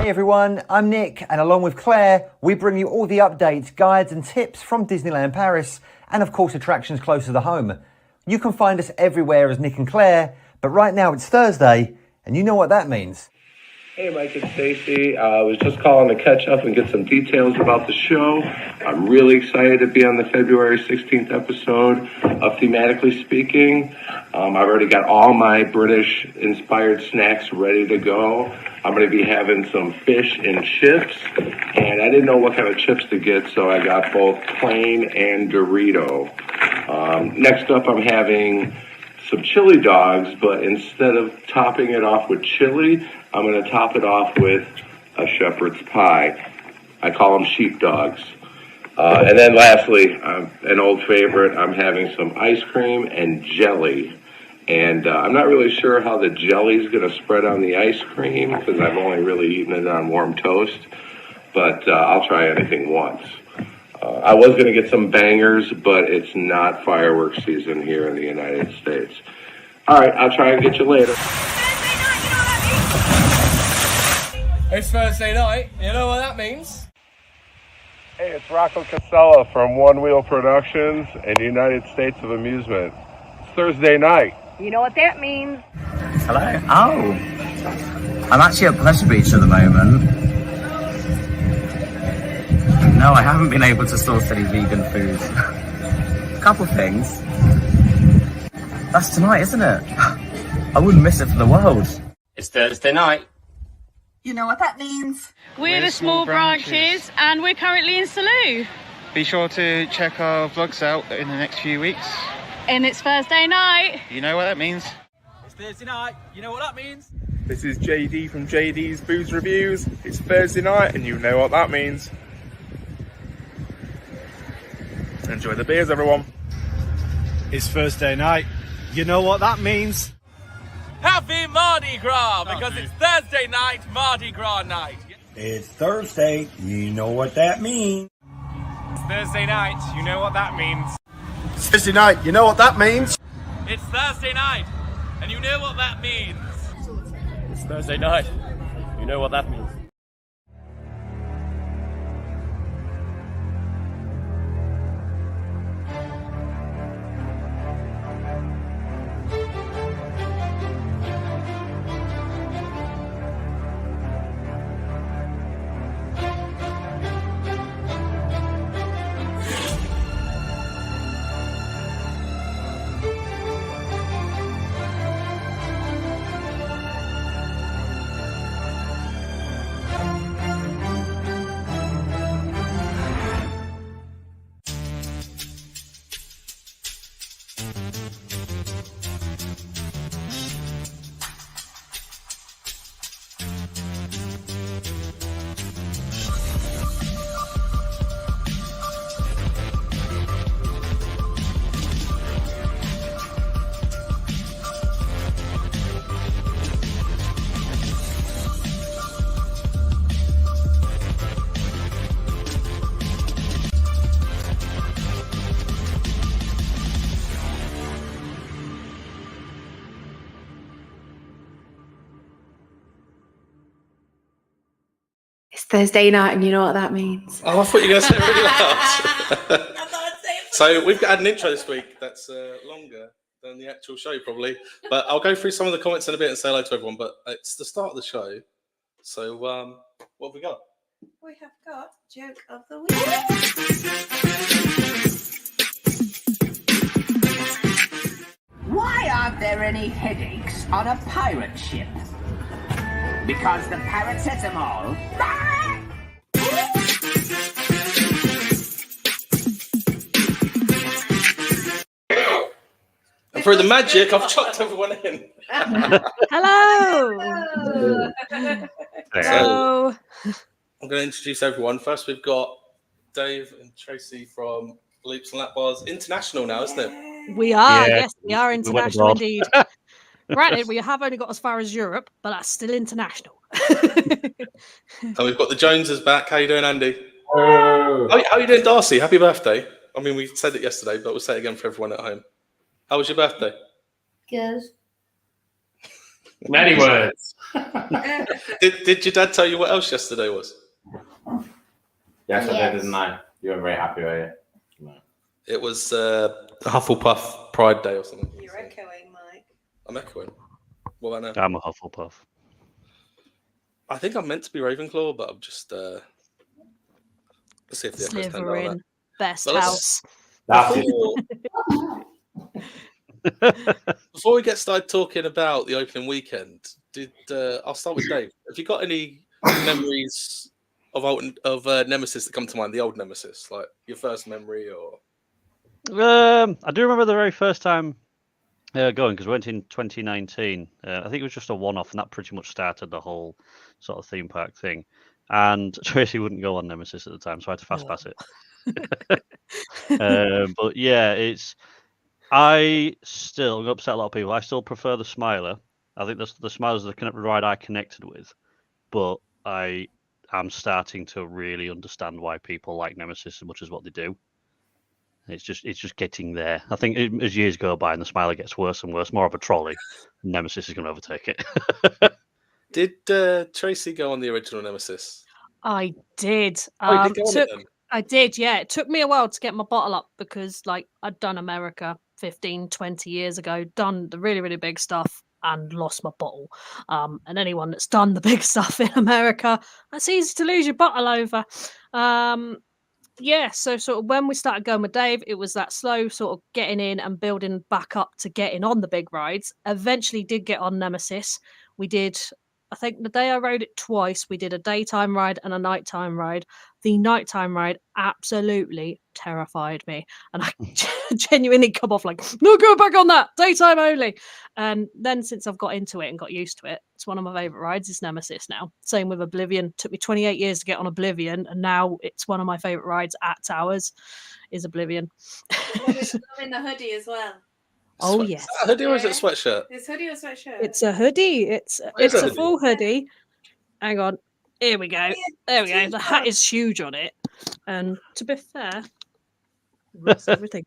Hey everyone, I'm Nick, and along with Claire, we bring you all the updates, guides and tips from Disneyland Paris, and of course attractions closer to home. You can find us everywhere as Nick and Claire, but right now it's Thursday, and you know what that means. Hey Mike and Stacy, I was just calling to catch up and get some details about the show. I'm really excited to be on the February 16th episode of Themeatically Speaking. I've already got all my British-inspired snacks ready to go. I'm going to be having some fish and chips, and I didn't know what kind of chips to get, so I got both plain and Dorito. Next up, I'm having some chili dogs, but instead of topping it off with chili, I'm going to top it off with a shepherd's pie. I call them sheep dogs. And then lastly, an old favorite, I'm having some ice cream and jelly. And I'm not really sure how the jelly is going to spread on the ice cream because I've only really eaten it on warm toast. But I'll try anything once. I was going to get some bangers, but it's not fireworks season here in the United States. All right, I'll try and get you later. It's Thursday night. You know what that means? Hey, it's Rocco Casella from One Wheel Productions and United States of Amusement. It's Thursday night. You know what that means? Hello? Oh. I'm actually at Pleasure Beach at the moment. No, I haven't been able to source any vegan food. A couple things. That's tonight, isn't it? I wouldn't miss it for the world. It's Thursday night. You know what that means? We're the Small Branches, and we're currently in Salou. Be sure to check our vlogs out in the next few weeks. And it's Thursday night. You know what that means? It's Thursday night. You know what that means? This is JD from JD's Booze Reviews. It's Thursday night and you know what that means. Enjoy the beers, everyone. It's Thursday night. You know what that means? Happy Mardi Gras, because it's Thursday night, Mardi Gras night. It's Thursday. You know what that means. It's Thursday night. You know what that means. It's Thursday night. You know what that means? It's Thursday night, and you know what that means. It's Thursday night. You know what that means. It's Thursday night and you know what that means. Oh, I thought you were going to say it really loud. So we've got an intro this week that's longer than the actual show probably. But I'll go through some of the comments in a bit and say hello to everyone. But it's the start of the show. So what have we got? We have got Joke of the Week. Why aren't there any headaches on a pirate ship? Because the paracetamol. And through the magic, I've chucked everyone in. Hello. So, I'm going to introduce everyone. First, we've got Dave and Tracy from Loops and Lap Bars International now, isn't it? We are, yes, we are international indeed. Granted, we have only got as far as Europe, but that's still international. And we've got the Joneses back. How you doing, Andy? How are you doing, Darcy? Happy birthday. I mean, we said it yesterday, but we'll say it again for everyone at home. How was your birthday? Good. Many words. Did your dad tell you what else yesterday was? Yes, I did, didn't I? You were very happy, were you? No. It was Hufflepuff Pride Day or something. You're echoing, Mike. I'm echoing. What about now? I'm a Hufflepuff. I think I'm meant to be Ravenclaw, but I'm just let's see if the echoes turned down on that. Best But house. Before we get started talking about the opening weekend, I'll start with Dave. Have you got any memories of Nemesis that come to mind? The old Nemesis, like your first memory, or I do remember the very first time going, because we went in 2019. I think it was just a one-off, and that pretty much started the whole sort of theme park thing. And Tracy wouldn't go on Nemesis at the time, so I had to fast pass it. But yeah, I still upset a lot of people. I still prefer the Smiler. I think the Smiler's the kind of ride I connected with, but I am starting to really understand why people like Nemesis as much as what they do. It's just getting there. I think as years go by and the Smiler gets worse and worse, more of a trolley, Nemesis is going to overtake it. Did Tracy go on the original Nemesis? I did. You did go on it then? I did, yeah. It took me a while to get my bottle up because, like, I'd done America 15, 20 years ago, done the really, really big stuff and lost my bottle. And anyone that's done the big stuff in America, that's easy to lose your bottle over. Yeah, so sort of when we started going with Dave, it was that slow sort of getting in and building back up to getting on the big rides. Eventually did get on Nemesis. We did, I think the day I rode it twice, we did a daytime ride and a nighttime ride. The nighttime ride absolutely terrified me. And I genuinely come off like, no, go back on that, daytime only. And then since I've got into it and got used to it, it's one of my favourite rides, is Nemesis now. Same with Oblivion. Took me 28 years to get on Oblivion, and now it's one of my favourite rides at Towers, is Oblivion. In the hoodie as well. Oh, yes. Is that a hoodie or is it a sweatshirt? It's hoodie or sweatshirt? It's a hoodie. It's a full hoodie. Hang on. Here we go. There we go. The hat is huge on it. And to be fair, that's everything.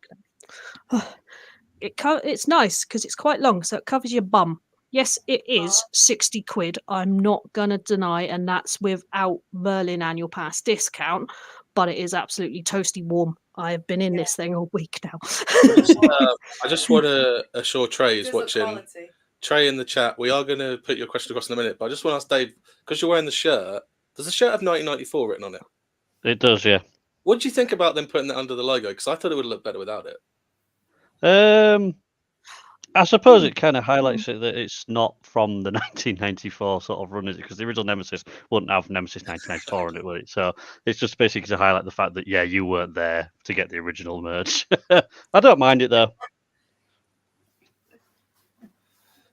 It's nice because it's quite long, so it covers your bum. Yes, it is 60 quid. I'm not going to deny, and that's without Merlin annual pass discount, but it is absolutely toasty warm. I have been in this thing all week now. I just want to assure Trey is watching. Trey in the chat, we are going to put your question across in a minute, but I just want to ask Dave, because you're wearing the shirt, does the shirt have 1994 written on it? It does, yeah. What do you think about them putting that under the logo? Because I thought it would look better without it. I suppose it kind of highlights it that it's not from the 1994 sort of run, is it? Because the original Nemesis wouldn't have Nemesis 1994 in it, would it? So it's just basically to highlight the fact that, yeah, you weren't there to get the original merch. I don't mind it, though.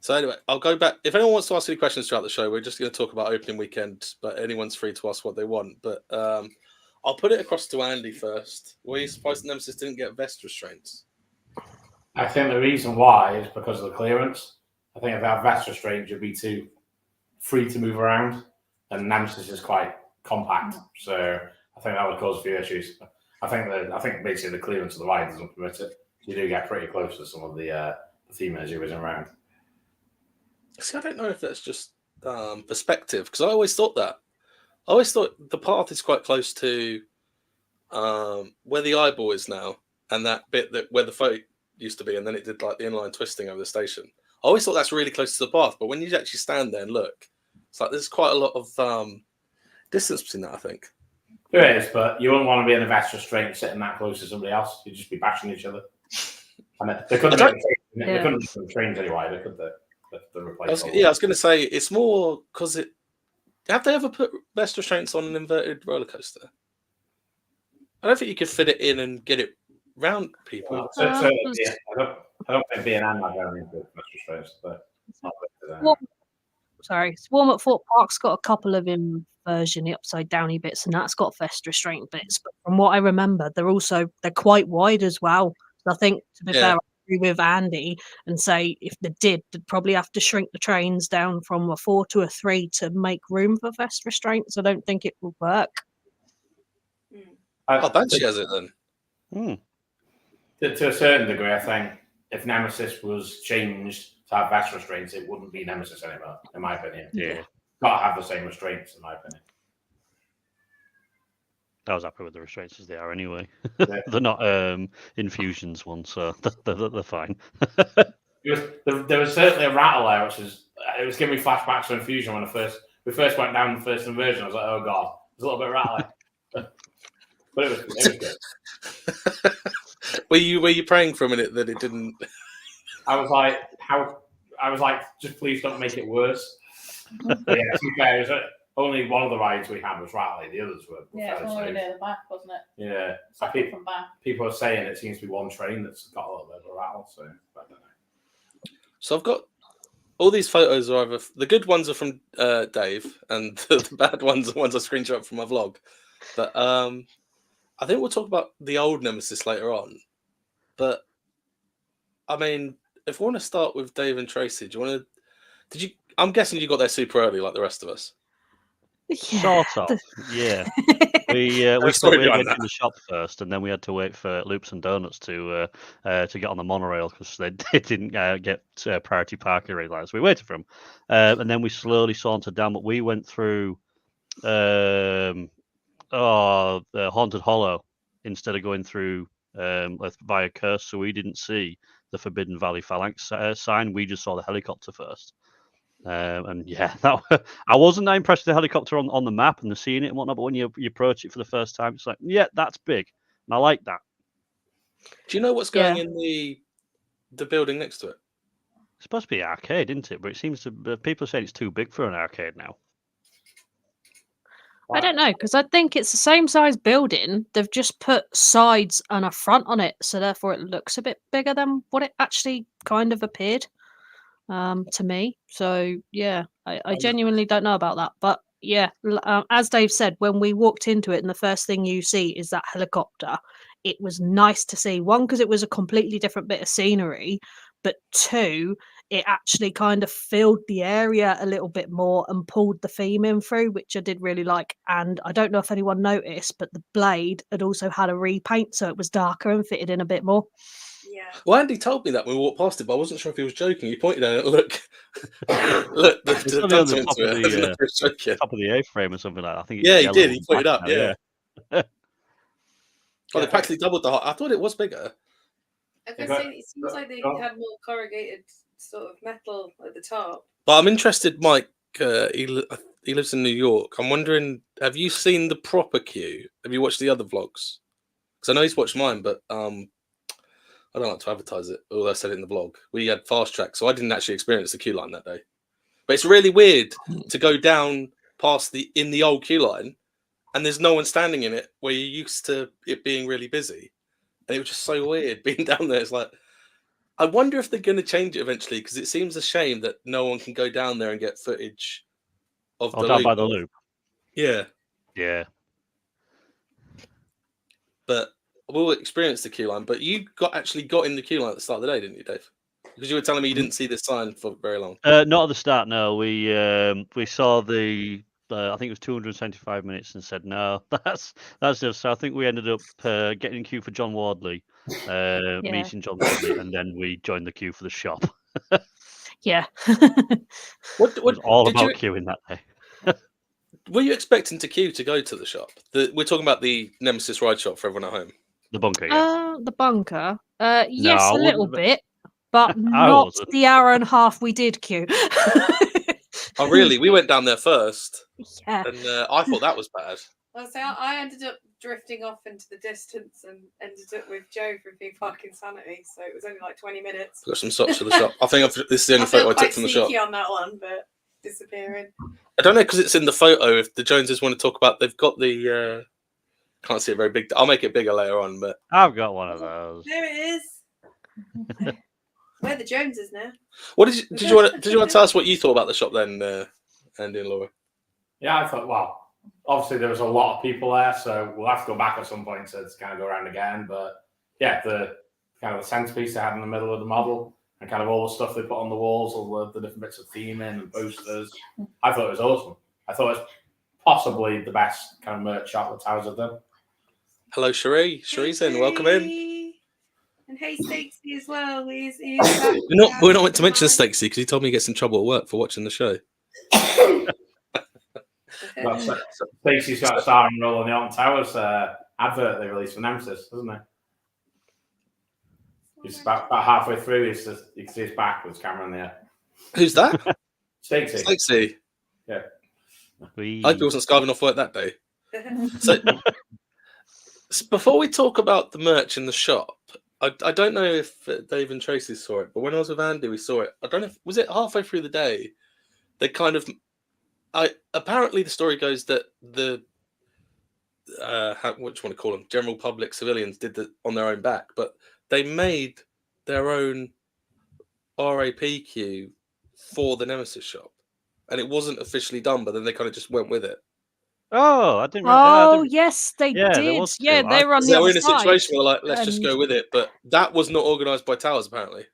So anyway, I'll go back. If anyone wants to ask any questions throughout the show, we're just going to talk about opening weekend, but anyone's free to ask what they want. But I'll put it across to Andy first. Were you surprised that Nemesis didn't get vest restraints? I think the reason why is because of the clearance. I think if they have vest restraints, you'd be too free to move around, and Nemesis is quite compact. So I think that would cause a few issues. I think basically the clearance of the ride doesn't permit it. You do get pretty close to some of the themers who isn't around. See, I don't know if that's just perspective, because I always thought that. I always thought the path is quite close to where the eyeball is now, and that bit that where the photo used to be, and then it did like the inline twisting over the station. I always thought that's really close to the path, but when you actually stand there and look, it's like there's quite a lot of distance between that, I think. There is, but you wouldn't want to be in a vest restraint sitting that close to somebody else. You'd just be bashing each other. I mean, they couldn't make the trains anyway. They could replace. I was going to say it's more because it. Have they ever put vest restraints on an inverted roller coaster? I don't think you could fit it in and get it round people. I don't think being and my going into vest restraints, but it's not good Swarm at Fort Park's got a couple of inversion, the upside downy bits, and that's got vest restraint bits. But from what I remember, they're quite wide as well. So I think, to be fair, I agree with Andy and say if they did, they'd probably have to shrink the trains down from a 4 to a 3 to make room for vest restraints. I don't think it would work. Banshee has it then. To a certain degree, I think if Nemesis was changed to have vest restraints, it wouldn't be Nemesis anymore, in my opinion. Yeah. Got to have the same restraints, in my opinion. I was happy with the restraints as they are anyway. Yeah. They're not infusions ones, so they're fine. There was certainly a rattle there, which is it was giving me flashbacks to Infusion when we first went down the first inversion. I was like, oh god, there's a little bit rattly, but it was good. Were you praying for a minute that it didn't? I was like, just please don't make it worse. But yeah, to be fair, it was only one of the rides we had was rattly. The others were Yeah, it's fairly only safe. the back, wasn't it? Yeah, so From back. people are saying it seems to be one train that's got a little bit of a rattle. So I don't know. So I've got all these photos are either the good ones are from Dave, and the bad ones are the ones I screenshot from my vlog. But I think we'll talk about the old Nemesis later on. But I mean, if we want to start with Dave and Tracy, do you want to? Did you? I'm guessing you got there super early, like the rest of us. Yeah. Sort of, yeah. We went in the shop first, and then we had to wait for Loops and Donuts to get on the monorail because they didn't get priority parking ready. So we waited for them, and then we slowly sauntered down. But we went through the Haunted Hollow instead of going through via Curse, so we didn't see the Forbidden Valley Phalanx sign. We just saw the helicopter first. And yeah, I wasn't that impressed with the helicopter on the map and the seeing it and whatnot, but when you approach it for the first time, it's like, yeah, that's big. And I like that. Do you know what's going in the building next to it? It's supposed to be an arcade, isn't it? But it seems to people are saying it's too big for an arcade now. I don't know, because I think it's the same size building. They've just put sides and a front on it, so therefore it looks a bit bigger than what it actually kind of appeared to me. So yeah, I genuinely don't know about that. But yeah, as Dave said, when we walked into it and the first thing you see is that helicopter, it was nice to see. One, because it was a completely different bit of scenery, but two, it actually kind of filled the area a little bit more and pulled the theme in through, which I did really like. And I don't know if anyone noticed, but the blade had also had a repaint, so it was darker and fitted in a bit more. Yeah. Well, Andy told me that when we walked past it, but I wasn't sure if he was joking. He pointed at it. Look, It's on the top of the A-frame or something like that. I think. Yeah, he did. He pointed up. Yeah. Yeah. Oh, they practically doubled the height. I thought it was bigger. I was going to say, it seems like they had more corrugated sort of metal at the top. But I'm interested, Mike. He lives in New York. I'm wondering, have you seen the proper queue? Have you watched the other vlogs? Because I know he's watched mine, but I don't like to advertise it. Although I said it in the vlog. We had fast track, so I didn't actually experience the queue line that day. But it's really weird to go down past in the old queue line, and there's no one standing in it where you're used to it being really busy. And it was just so weird being down there. It's like, I wonder if they're going to change it eventually, because it seems a shame that no one can go down there and get footage of the down loop. by the loop. Yeah. Yeah. But we'll experience the queue line. But you actually got in the queue line at the start of the day, didn't you, Dave? Because you were telling me you didn't see this sign for very long. Not at the start, no. We saw the I think it was 275 minutes and said no. That's just. So I think we ended up getting in queue for John Wardley, meeting John Wardley, and then we joined the queue for the shop. Yeah. What it was all about queuing that day. Were you expecting to queue to go to the shop? We're talking about the Nemesis ride shop for everyone at home. The bunker, yeah. The bunker. Yes, a little bit, but I not wasn't. the hour and a half we did queue. Oh, really? We went down there first. Yeah. And I thought that was bad. Well, so I ended up drifting off into the distance and ended up with Joe from Theme Park Insanity. So it was only like 20 minutes. Got some socks for the shop. I think this is the only photo I took from the shop. On that one, but disappearing. I don't know, because it's in the photo. If the Joneses want to talk about, they've got the. Can't see it very big. I'll make it bigger later on, but I've got one of those. There it is. We're the Joneses now. What did you want to tell us what you thought about the shop then, Andy and Laura? Yeah, I thought, well, obviously there was a lot of people there, so we'll have to go back at some point to kind of go around again. But yeah, the kind of the centerpiece they had in the middle of the model and kind of all the stuff they put on the walls, all the different bits of theming and posters. I thought it was awesome. I thought it was possibly the best kind of merch shop the Towers have done. Hello, Cherie. Cherie's in. Welcome in. And hey, Stacey as well. He's We're not meant to mention Stacey because he told me he gets in trouble at work for watching the show. Stacey's got a starring role in the Alton Towers advert they released for Nemesis, doesn't he? He's about halfway through. You can see his back with his camera in the air. Who's that? Stacey. Stacey. Yeah. I hope he wasn't skiving off work that day. So, before we talk about the merch in the shop, I don't know if Dave and Tracy saw it, but when I was with Andy, we saw it. I don't know if was it halfway through the day. They kind of, apparently the story goes that the what do you want to call them, general public civilians did that on their own back, but they made their own RAPQ for the Nemesis shop, and it wasn't officially done, but then they kind of just went with it. Oh, I didn't. Oh, yes, they Yeah, there did. was Yeah, two. they were on the They other were in a side. situation where like, let's just and- go with it, but that was not organised by Towers apparently.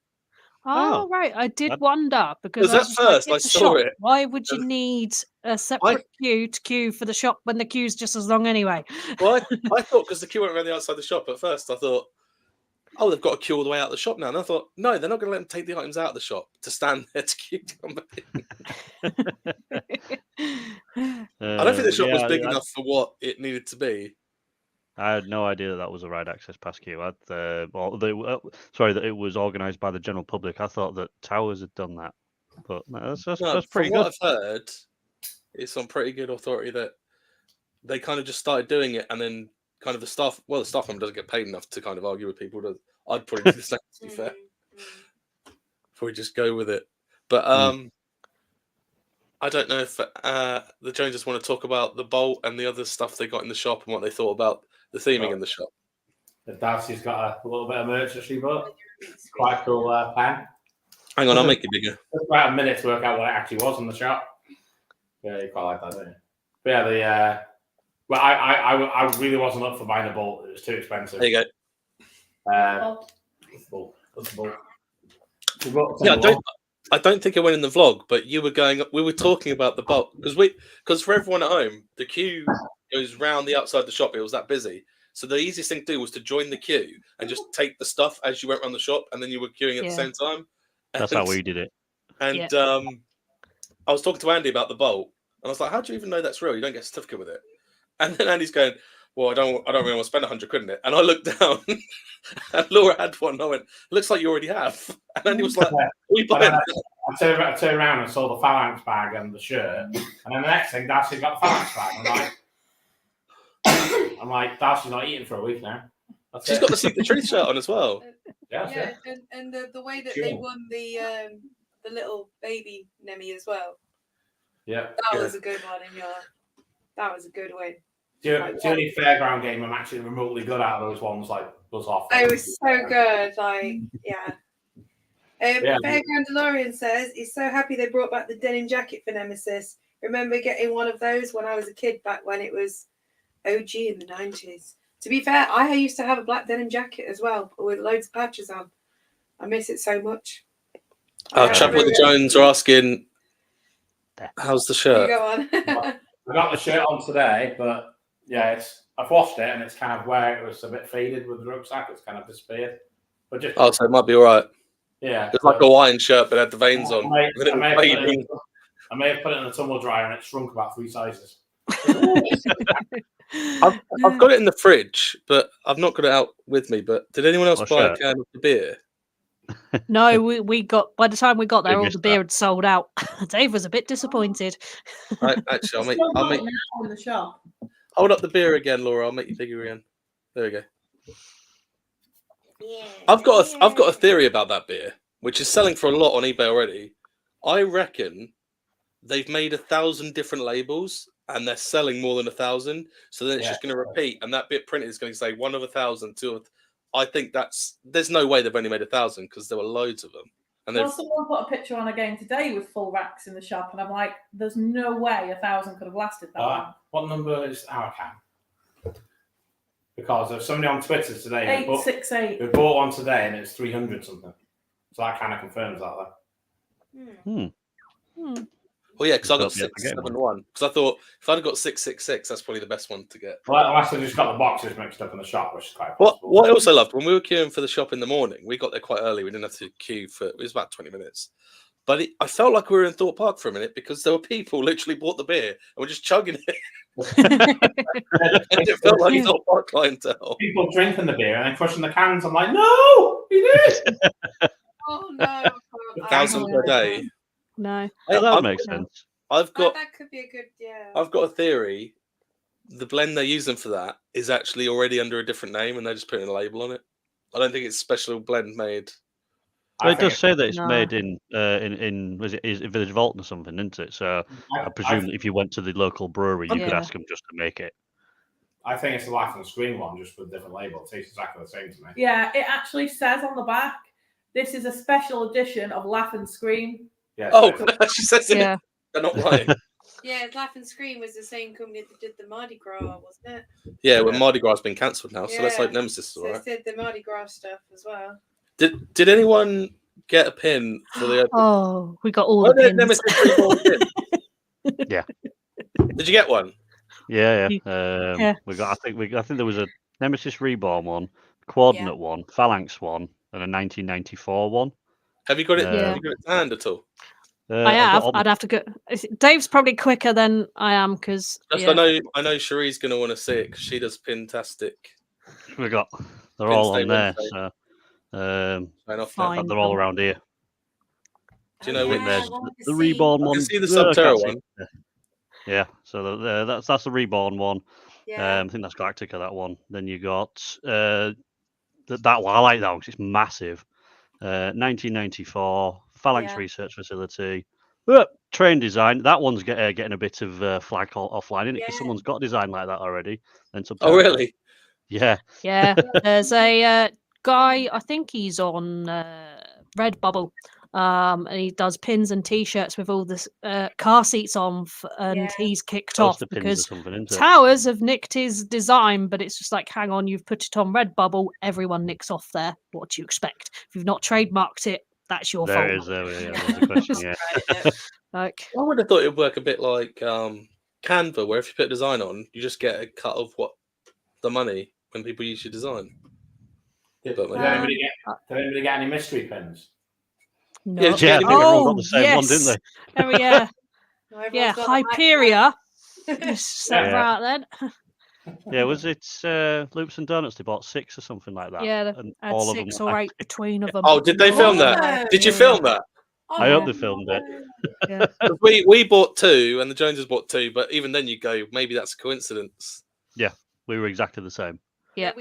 Oh, right. I did wonder because Because at first I it's a saw shop. it. Why would you need a separate queue to queue for the shop when the queue's just as long anyway? Well, I thought because the queue went around the outside the shop at first, I thought, oh, they've got a queue all the way out the shop now. And I thought, no, they're not going to let them take the items out of the shop to stand there to queue to come back in. I don't think the shop was big enough for what it needed to be. I had no idea that was a ride access pass queue. That it was organised by the general public. I thought that Towers had done that, but that's pretty from good. what I've heard, it's on pretty good authority that they kind of just started doing it, and then kind of the staff member doesn't get paid enough to kind of argue with people. I'd probably do the same, to be fair. Before we just go with it. But I don't know if the Joneses want to talk about the bolt and the other stuff they got in the shop and what they thought about the theming in the shop. Darcy's got a little bit of merch that she bought. Quite a cool pen. Hang on, I'll make it bigger. Took about a minute to work out what it actually was in the shop. Yeah, you quite like that, don't you? But yeah, well, I really wasn't up for buying a bolt. It was too expensive. There you go. Bolt. Yeah, I don't think it went in the vlog, but we were talking about the bolt because for everyone at home, the queue goes round the outside the shop. It was that busy. So the easiest thing to do was to join the queue and just take the stuff as you went around the shop, and then you were queuing at the same time. That's how we did it. And I was talking to Andy about the bolt, and I was like, "How do you even know that's real? You don't get a certificate with it." And then Andy's going, "Well, I don't really want to spend 100 quid in it." And I looked down, and Laura had one. And I went, "Looks like you already have." And Andy was like, "We buying?" I turned around and saw the phalanx bag and the shirt, and then the next thing, Darcy's got the phalanx bag. I'm like, Darcy's not eating for a week now. She's got the Seek the Truth shirt on as well. Yeah, and the way that they won the little baby Nemi as well. Yeah, that was a good one. That was a good win. The only fairground game I'm actually remotely good at those ones, like Buzz Off. It was so good. Fairground DeLorean says he's so happy they brought back the denim jacket for Nemesis. Remember getting one of those when I was a kid back when it was OG in the 90s. To be fair, I used to have a black denim jacket as well with loads of patches on. I miss it so much. Chap with the Jones are asking, how's the shirt? You go on. I got the shirt on today, but yeah, I've washed it and it's kind of where it was a bit faded with the rucksack. It's kind of disappeared. But just so it might be all right. Yeah, it's like a Hawaiian shirt, but had the veins on. I may have put it in a tumble dryer and it shrunk about 3 sizes. I've got it in the fridge, but I've not got it out with me. But did anyone else buy a can of the beer? No, we got. By the time we got there, all the beer had sold out. Dave was a bit disappointed. Actually, I'll make in the shop. Hold up the beer again, Laura. I'll make you bigger again. There we go. Yeah. I've got a theory about that beer, which is selling for a lot on eBay already. I reckon they've made 1,000 different labels and they're selling more than 1,000. So then it's just going to repeat, and that bit printed is going to say 1 of 1,000, 2 of. I think there's no way they've only made 1,000 because there were loads of them. And well, someone put a picture on again today with full racks in the shop, and I'm like, there's no way 1,000 could have lasted that long. What number is our can? Because there's somebody on Twitter today 868. who bought one today and it's 300 something. So that kind of confirms that. Well, yeah, because I got Just hope you forget 671. Because I thought if I'd have got 666, that's probably the best one to get. Well, unless they just got the boxes mixed up in the shop, which is quite What possible. what I also loved when we were queuing for the shop in the morning, we got there quite early. We didn't have to queue for it was about 20 minutes. But I felt like we were in Thorpe Park for a minute because there were people literally bought the beer and were just chugging it. And it felt like Thorpe Park clientele. People drinking the beer and then crushing the cans. I'm like, no, he did. Oh no! Thousands per day. No. That makes sense. I've got that could be a good I've got a theory. The blend they're using for that is actually already under a different name, and they're just putting a label on it. I don't think it's special blend made. Well, it does say that it's made in was it Village Vault or something, isn't it? So I presume that if you went to the local brewery, you could ask them just to make it. I think it's the Laugh and Scream one, just with a different label. It tastes exactly the same to me. Yeah, it actually says on the back, this is a special edition of Laugh and Scream. Yeah. Oh, she says it. Yeah. They're not lying. Yeah, Laugh and Scream was the same company that did the Mardi Gras, wasn't it? Yeah, well, Mardi Gras has been cancelled now, so let's hope Nemesis is So all right. they did the Mardi Gras stuff as well. Did anyone get a pin for the? Oh, we got all the pins. Nemesis Reborn pin? Yeah. Did you get one? Yeah. Yeah. We got. I think there was a Nemesis Reborn one, Coordinate one, Phalanx one, and a 1994 one. Have you got it? Have you got it to hand at all? I have. I'd have to go. Dave's probably quicker than I am because I know Cherie's going to want to see it because she does Pintastic. They're all on there. So, they're all around here. Do you know which? There's the Reborn one. You can see the Subterra one. Yeah, so that's the Reborn one. I think that's Galactica, that one. Then you got that one. I like that one because it's massive. 1994 Phalanx Research Facility. Train design. That one's getting a bit of flag offline, isn't it? Because someone's got a design like that already. Then oh, really? Yeah. Yeah. There's a guy. I think he's on Redbubble. And he does pins and T-shirts with all the car seats on, and he's kicked off because Towers have nicked his design. But it's just like, hang on, you've put it on Redbubble, everyone nicks off there. What do you expect? If you've not trademarked it, that's your fault. There's a question. Like, I would have thought it would work a bit like Canva, where if you put a design on, you just get a cut of what the money when people use your design. Did anybody get any mystery pins? No. Yeah, everyone got the same one, didn't they? Oh yeah, Hyperia. Right then. Yeah, was it Loops and Donuts? They bought 6 or something like that. Yeah, and had all 6 or 8 between of them. Oh, did they film that? Did you film that? I hope they filmed it. Yeah. We bought 2, and the Joneses bought 2, but even then you go, maybe that's a coincidence. Yeah, we were exactly the same. Yeah.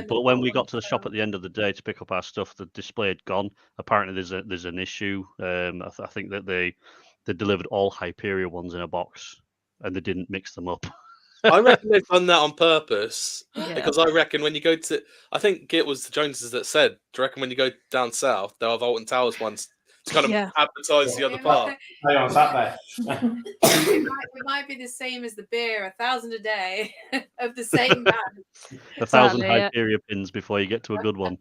But when we got to the shop at the end of the day to pick up our stuff, the display had gone. Apparently, there's an issue. I think that they delivered all Hyperia ones in a box, and they didn't mix them up. I reckon they've done that on purpose because I reckon when you go to, I think it was the Joneses that said, do you reckon when you go down south, they'll have Alton Towers ones to kind of advertise the other part? On Saturday. It might be the same as the beer, 1,000 a day of the same band. 1,000 Hyperia pins before you get to a good one.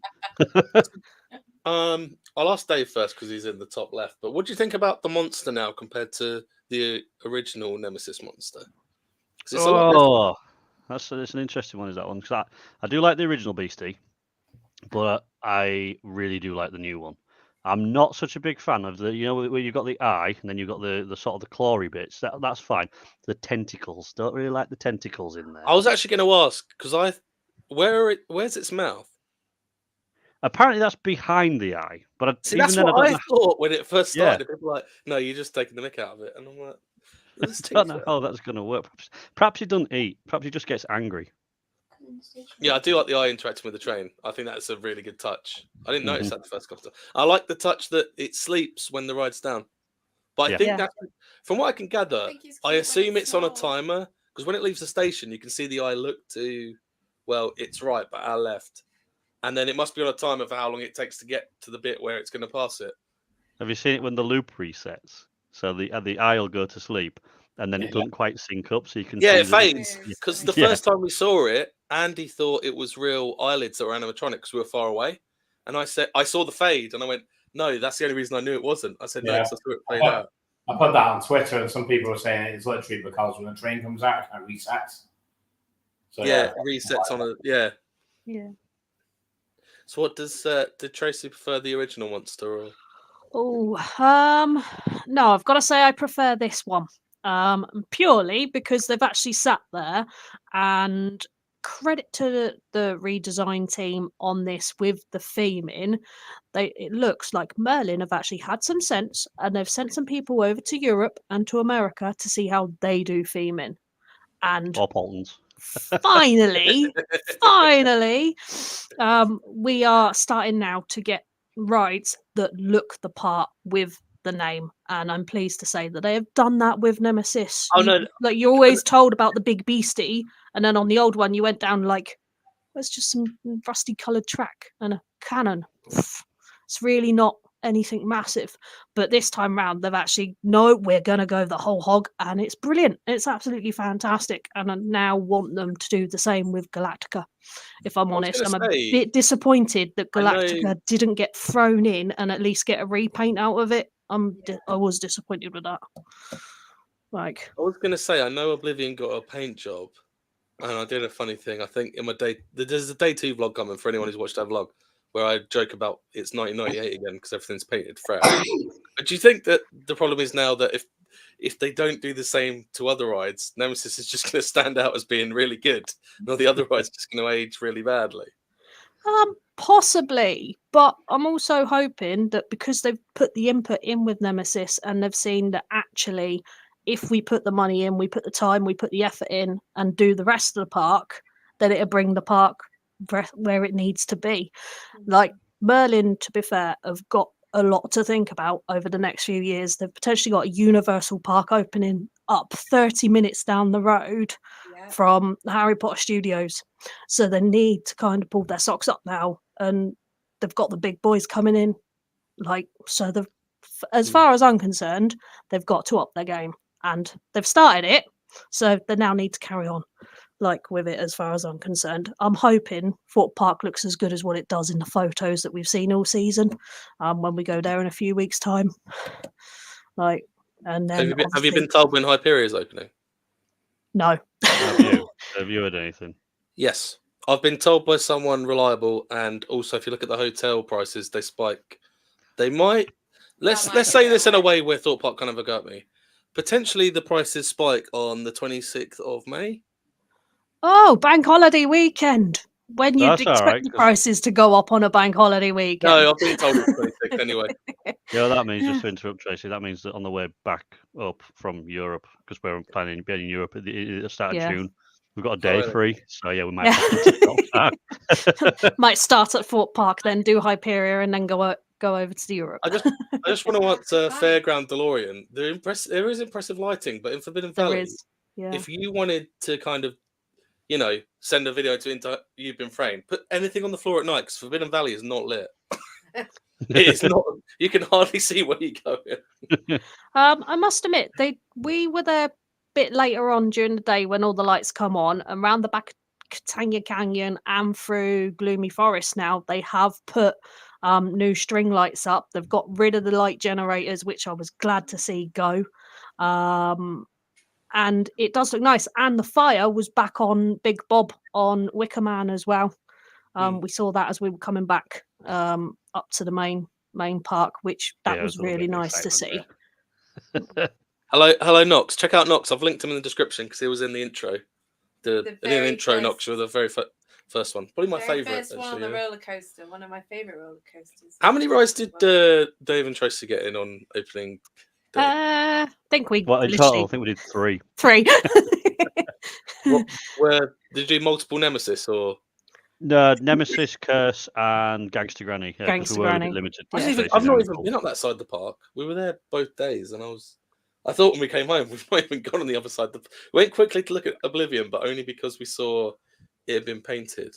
I'll ask Dave first because he's in the top left. But what do you think about the monster now compared to the original Nemesis monster? It's an interesting one, is that one? Because I do like the original Beastie, but I really do like the new one. I'm not such a big fan of the, where you've got the eye and then you've got the sort of the clawy bits. That's fine. The tentacles, don't really like the tentacles in there. I was actually going to ask because where's its mouth? Apparently that's behind the eye, but that's what I thought when it first started. People were like, no, you're just taking the mick out of it, and I'm like, I don't know how that's going to work. Perhaps he doesn't eat. Perhaps he just gets angry. Yeah, I do like the eye interacting with the train. I think that's a really good touch. I didn't notice that the first couple. I like the touch that it sleeps when the ride's down. But I think that, from what I can gather, I assume it's on a timer because when it leaves the station, you can see the eye look to, well, it's right, but our left. And then it must be on a timer for how long it takes to get to the bit where it's going to pass it. Have you seen it when the loop resets? So the eye will go to sleep, and then it doesn't quite sync up, so you can see it fades. Because the first time we saw it, Andy thought it was real eyelids that were animatronic because we were far away. And I said, I saw the fade, and I went, no, that's the only reason I knew it wasn't. I said, no, because I saw it fade out. I put that on Twitter, and some people are saying it's literally because when the train comes out, it kind of resets. So it resets on a Yeah. So what does did Tracy prefer the original monster or? Oh, no, I've got to say I prefer this one. Purely because they've actually sat there, and credit to the redesign team on this with the theming. It looks like Merlin have actually had some sense, and they've sent some people over to Europe and to America to see how they do theming. And Or Poltons. finally, we are starting now to get rides that look the part with the name, and I'm pleased to say that they have done that with Nemesis. Oh, no. Like you're always told about the big beastie, and then on the old one you went down like it's just some rusty coloured track and a cannon. It's really not anything massive, but this time round they've actually we're gonna go the whole hog, and it's brilliant. It's absolutely fantastic, and I now want them to do the same with Galactica. If I'm honest, I'm a bit disappointed that Galactica didn't get thrown in and at least get a repaint out of it. I was disappointed with that. Like, I was going to say, I know Oblivion got a paint job, and I did a funny thing. I think in my there's a day 2 vlog coming for anyone who's watched that vlog, where I joke about it's 1998 again because everything's painted fresh. But do you think that the problem is now that if they don't do the same to other rides, Nemesis is just going to stand out as being really good, and all the other rides just going to age really badly? Possibly, but I'm also hoping that because they've put the input in with Nemesis and they've seen that actually, if we put the money in, we put the time, we put the effort in, and do the rest of the park, then it'll bring the park where it needs to be. Like Merlin, to be fair, have got a lot to think about over the next few years. They've potentially got a Universal Park opening up 30 minutes down the road from the Harry Potter Studios. So they need to kind of pull their socks up now, and they've got the big boys coming in. Like, so as far as I'm concerned, they've got to up their game, and they've started it, so they now need to carry on like with it. As far as I'm concerned, I'm hoping Fort Park looks as good as what it does in the photos that we've seen all season when we go there in a few weeks' time. Like, and then have you been told when Hyperion is opening? No. Have you heard anything? Yes, I've been told by someone reliable, and also if you look at the hotel prices, they spike. They might let's say this in a way where Thought Park kind of got me. Potentially the prices spike on the 26th of May. Oh, bank holiday weekend. When you'd That's expect alright, the 'cause- prices to go up on a bank holiday weekend. No, I've been told it's 26th anyway. Yeah, that means, just to interrupt Tracy, that means that on the way back up from Europe, because we're planning to be in Europe at the start of June, we've got a day free. So yeah, we might have to stop. Might start at Fort Park, then do Hyperion, and then go over to Europe. I just want to want Fairground DeLorean. There is impressive lighting, but in Forbidden Valley, if you wanted to kind of, send a video to You've Been Framed, put anything on the floor at night, because Forbidden Valley is not lit. It's not. You can hardly see where you go. I must admit, we were there a bit later on during the day when all the lights come on, and around the back of Catania Canyon and through Gloomy Forest. Now they have put new string lights up. They've got rid of the light generators, which I was glad to see go. And it does look nice. And the fire was back on Big Bob on Wicker Man as well. We saw that as we were coming back up to the main park, which was really nice to see. Hello, Knox. Check out Knox. I've linked him in the description because he was in the intro. The intro first. Knox was the very first one. Probably my favourite. First one on the roller coaster. One of my favourite roller coasters. How many rides did Dave and Tracy get in on opening day? I think we. Well, in total, I think we did 3. 3. Did you do multiple Nemesis or? No, Nemesis, Curse, and Gangster Granny. Yeah, Gangster we were Granny. a bit limited. I've not even been up that side of the park. We were there both days, and I thought when we came home, we've not even gone on the other side. We went quickly to look at Oblivion, but only because we saw it had been painted.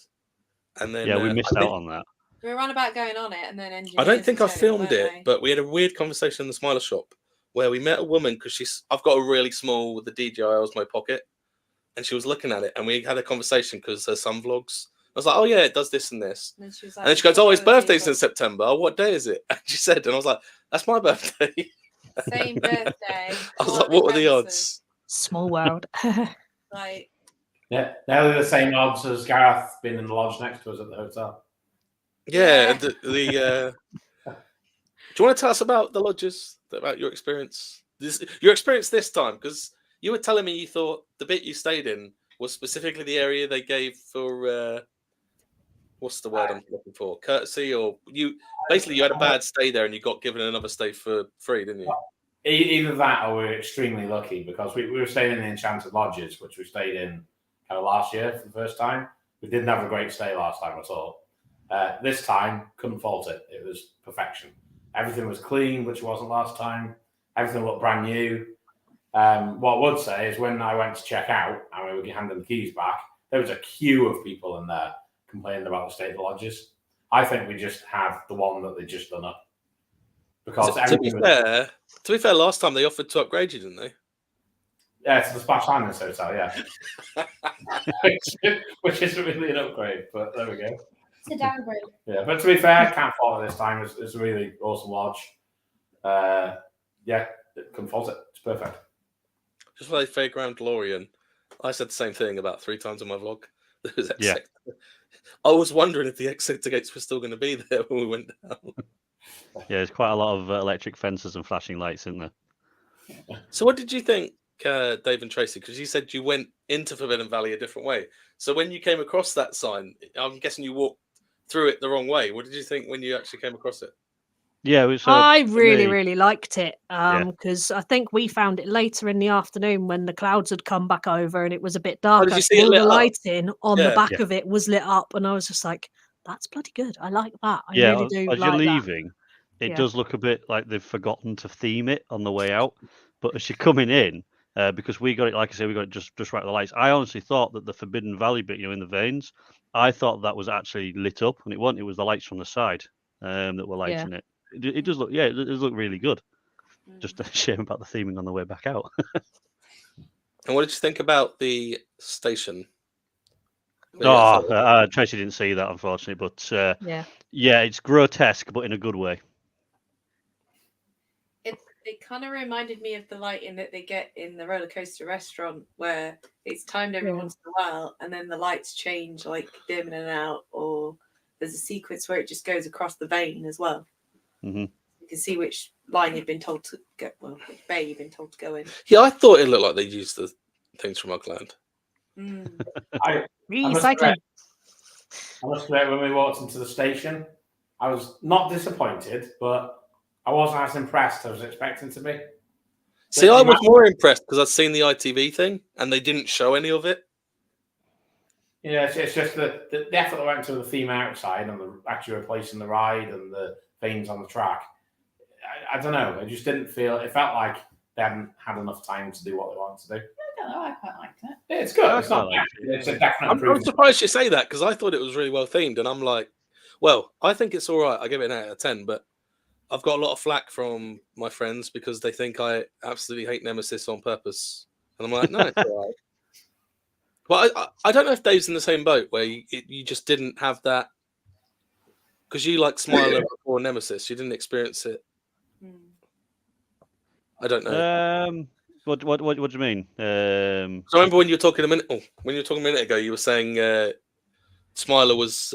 And then we missed out on that. We were on about going on it, and then I don't think I filmed it, but we had a weird conversation in the Smiler shop where we met a woman because I've got a really small with the DJI Osmo Pocket, and she was looking at it, and we had a conversation because her son vlogs. I was like, oh yeah, it does this and this. And then she goes, oh, his birthday's in September. Oh, what day is it? And she said, and I was like, that's my birthday. Same birthday. I was like, what were the odds? Small world. Like, Yeah, they're the same odds as Gareth being in the lodge next to us at the hotel. Yeah. Do you want to tell us about the lodges, about your experience? Your experience this time, because you were telling me you thought the bit you stayed in was specifically the area they gave for what's the word I'm looking for? Courtesy, or you basically you had a bad stay there and you got given another stay for free, didn't you? Either that, or we were extremely lucky because we were staying in the Enchanted Lodges, which we stayed in kind of last year for the first time. We didn't have a great stay last time at all. This time, couldn't fault it. It was perfection. Everything was clean, which wasn't last time. Everything looked brand new. What I would say is when I went to check out and we were handing the keys back, there was a queue of people in there complaining about the state of the lodges. I think we just have the one that they just done up. Because to be fair, last time they offered to upgrade you, didn't they? Yeah, to the Splash Islands Hotel, yeah. which isn't really an upgrade, but there we go. It's a downgrade. Yeah, but to be fair, can't fault it this time. It's a really awesome lodge. Yeah, couldn't fault it. It's perfect. Just like Fairground DeLorean, I said the same thing about 3 times on my vlog. There was exit. I was wondering if the exit gates were still going to be there when we went down. Yeah, there's quite a lot of electric fences and flashing lights in there. So what did you think, Dave and Tracy? Because you said you went into Forbidden Valley a different way. So when you came across that sign, I'm guessing you walked through it the wrong way. What did you think when you actually came across it? Yeah, it was, I really liked it Yeah. because I think we found it later in the afternoon when the clouds had come back over and it was a bit darker. did you see it All lit the up? lighting on the Yeah. back Yeah. of it was lit up, and I was just like, "That's bloody good. I like that. I Yeah, really do as like you're that." leaving, it Yeah. does look a bit like they've forgotten to theme it on the way out. But as you're coming in, because we got it, like I said, we got it just right at the lights. I honestly thought that the Forbidden Valley bit, in the veins, I thought that was actually lit up, and it wasn't. It was the lights from the side that were lighting it. It does look, it does look really good. Just a shame about the theming on the way back out. And what did you think about the station? Tracy didn't see that, unfortunately, but yeah, it's grotesque, but in a good way. It kind of reminded me of the lighting that they get in the roller coaster restaurant, where it's timed every once in a while, and then the lights change, like dim in and out, or there's a sequence where it just goes across the vein as well. Mm-hmm. You can see which line you've been told to go, which bay you've been told to go in. Yeah, I thought it looked like they used the things from Ugland. Recycling. I must admit, when we walked into the station, I was not disappointed, but I wasn't as impressed as I was expecting to be. See, I was more impressed because I'd seen the ITV thing and they didn't show any of it. Yeah, it's just the effort that went to the theme outside and the actually replacing the ride and the veins on the track. I don't know. I just didn't feel. It felt like they hadn't had enough time to do what they wanted to do. I don't know. I quite liked it. Yeah, it's good. It's not bad. It's a definite I'm improvement. surprised you say that because I thought it was really well themed, and I'm like, well, I think it's all right. I give it an 8 out of 10, but I've got a lot of flack from my friends because they think I absolutely hate Nemesis on purpose, and I'm like, no, it's all right. Well, I don't know if Dave's in the same boat where you just didn't have that because you like Smiler before Nemesis. You didn't experience it. I don't know. What do you mean? So I remember when you were talking a minute ago, you were saying Smiler was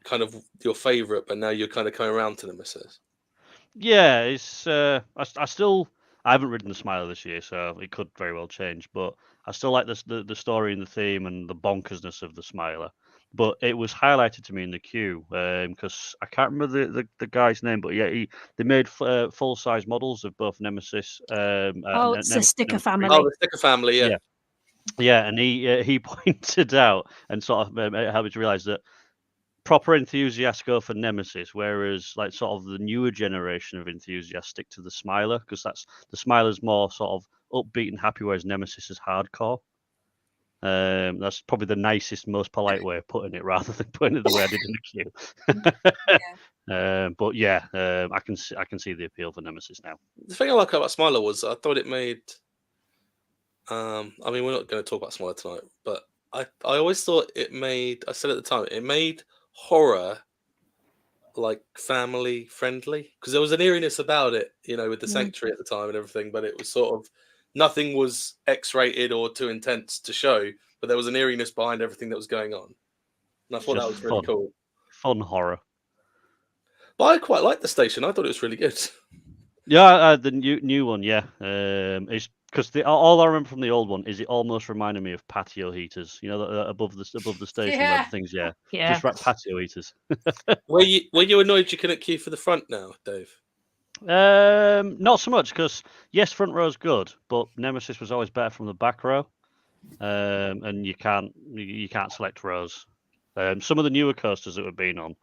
kind of your favourite, but now you're kind of coming around to Nemesis. Yeah, it's I haven't ridden the Smiler this year, so it could very well change. But I still like the story and the theme and the bonkersness of the Smiler. But it was highlighted to me in the queue because I can't remember the guy's name, but yeah, they made full size models of both Nemesis. It's the Sticker Family. Oh, the Sticker Family, yeah. Yeah, and he pointed out and sort of helped me to realise that proper enthusiasts go for Nemesis, whereas like sort of the newer generation of enthusiasts stick to the Smiler because the Smiler's more sort of upbeat and happy, whereas Nemesis is hardcore. That's probably the nicest, most polite way of putting it, rather than putting it the way I did in the queue. But yeah, I can see the appeal for Nemesis now. The thing I like about Smiler was I thought it made. I mean, we're not going to talk about Smiler tonight, but I always thought it made. I said at the time, it made horror like family friendly, because there was an eeriness about it, you know, with the Mm. sanctuary at the time and everything, but it was sort of nothing was X-rated or too intense to show, but there was an eeriness behind everything that was going on, and I thought that was really cool. Fun horror. But I quite liked the station. I thought it was really good. Yeah, the new one, yeah. It's because all I remember from the old one is it almost reminded me of patio heaters. You know, above the station, where Yeah. the things, yeah, Yeah. just right patio heaters. Were you annoyed you couldn't queue for the front now, Dave? Not so much because yes, front row's good, but Nemesis was always better from the back row, and you can't select rows. Some of the newer coasters that we've been on,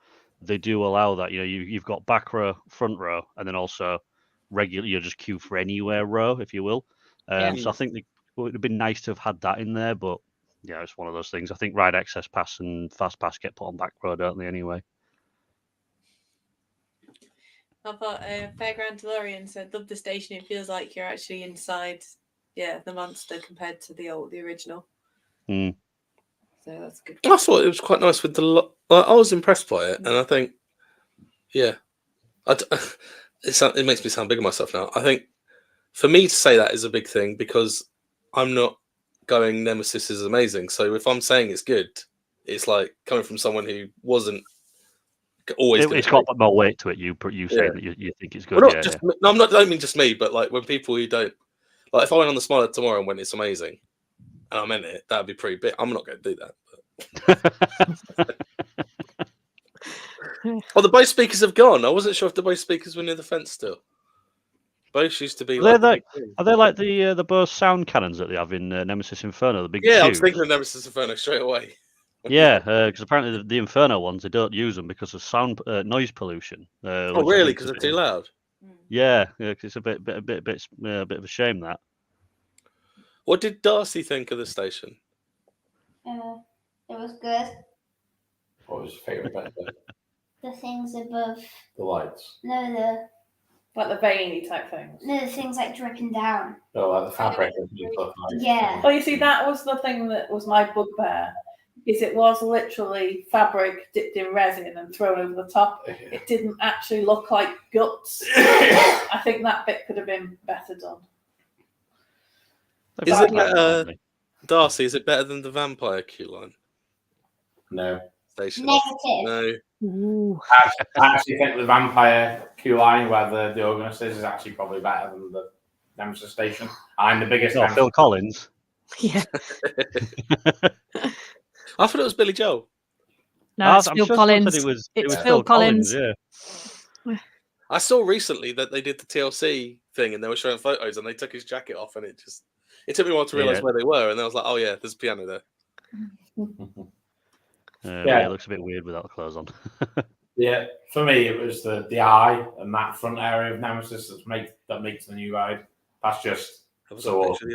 they do allow that. You know, you've got back row, front row, and then also regular. You just queue for anywhere row, if you will. Yeah. So I think it would have been nice to have had that in there, but yeah, it's one of those things. I think Ride Access Pass and Fast Pass get put on back row, don't they? Anyway. I thought Fairground DeLorean said, "Love the station. It feels like you're actually inside, the monster compared to the original." Mm. So that's good. I thought it was quite nice with the. I was impressed by it, and I think, yeah, it makes me sound big of myself now. I think for me to say that is a big thing because I'm not going Nemesis is amazing. So if I'm saying it's good, it's like coming from someone who wasn't always. It's got more weight to it. You saying that you think it's good. Well, not Yeah, just, no, I don't mean just me, but like when people who don't, like if I went on the Smiler tomorrow and went, it's amazing, and I meant it, that'd be pretty big. I'm not going to do that. Well, the Bose speakers have gone. I wasn't sure if the Bose speakers were near the fence still. Bose used to be like the big thing. Are they like the Bose sound cannons that they have in Nemesis Inferno? The big Yeah, I tubes? was thinking of Nemesis Inferno straight away. Yeah, because apparently the Inferno ones they don't use them because of sound noise pollution. Oh, really? Because they're too loud. Yeah, cause it's a bit of a shame that. What did Darcy think of the station? It was good. What was your favourite bit? The things above. The lights. No, Like the veiny type things. the things like dripping down. Oh, like the fabric. And stuff like. Yeah. Well, you see, that was the thing that was my bugbear. Is it was literally fabric dipped in resin and thrown over the top. It didn't actually look like guts. I think that bit could have been better done. Is it better, Darcy? Is it better than the vampire queue line? No. Station. Negative. No. I actually think the vampire queue line where the organist is actually probably better than the Nemesis station. I'm the biggest. Oh, Phil Collins. Yeah. I thought it was Billy Joel. No, it's Phil Collins. It's Phil Collins. Yeah. I saw recently that they did the TLC thing and they were showing photos and they took his jacket off and it took me a while to realise where they were and then I was like, oh yeah, there's a piano there. Yeah, it looks a bit weird without the clothes on. Yeah, for me it was the eye and that front area of Nemesis that makes the new ride. That's just so awesome.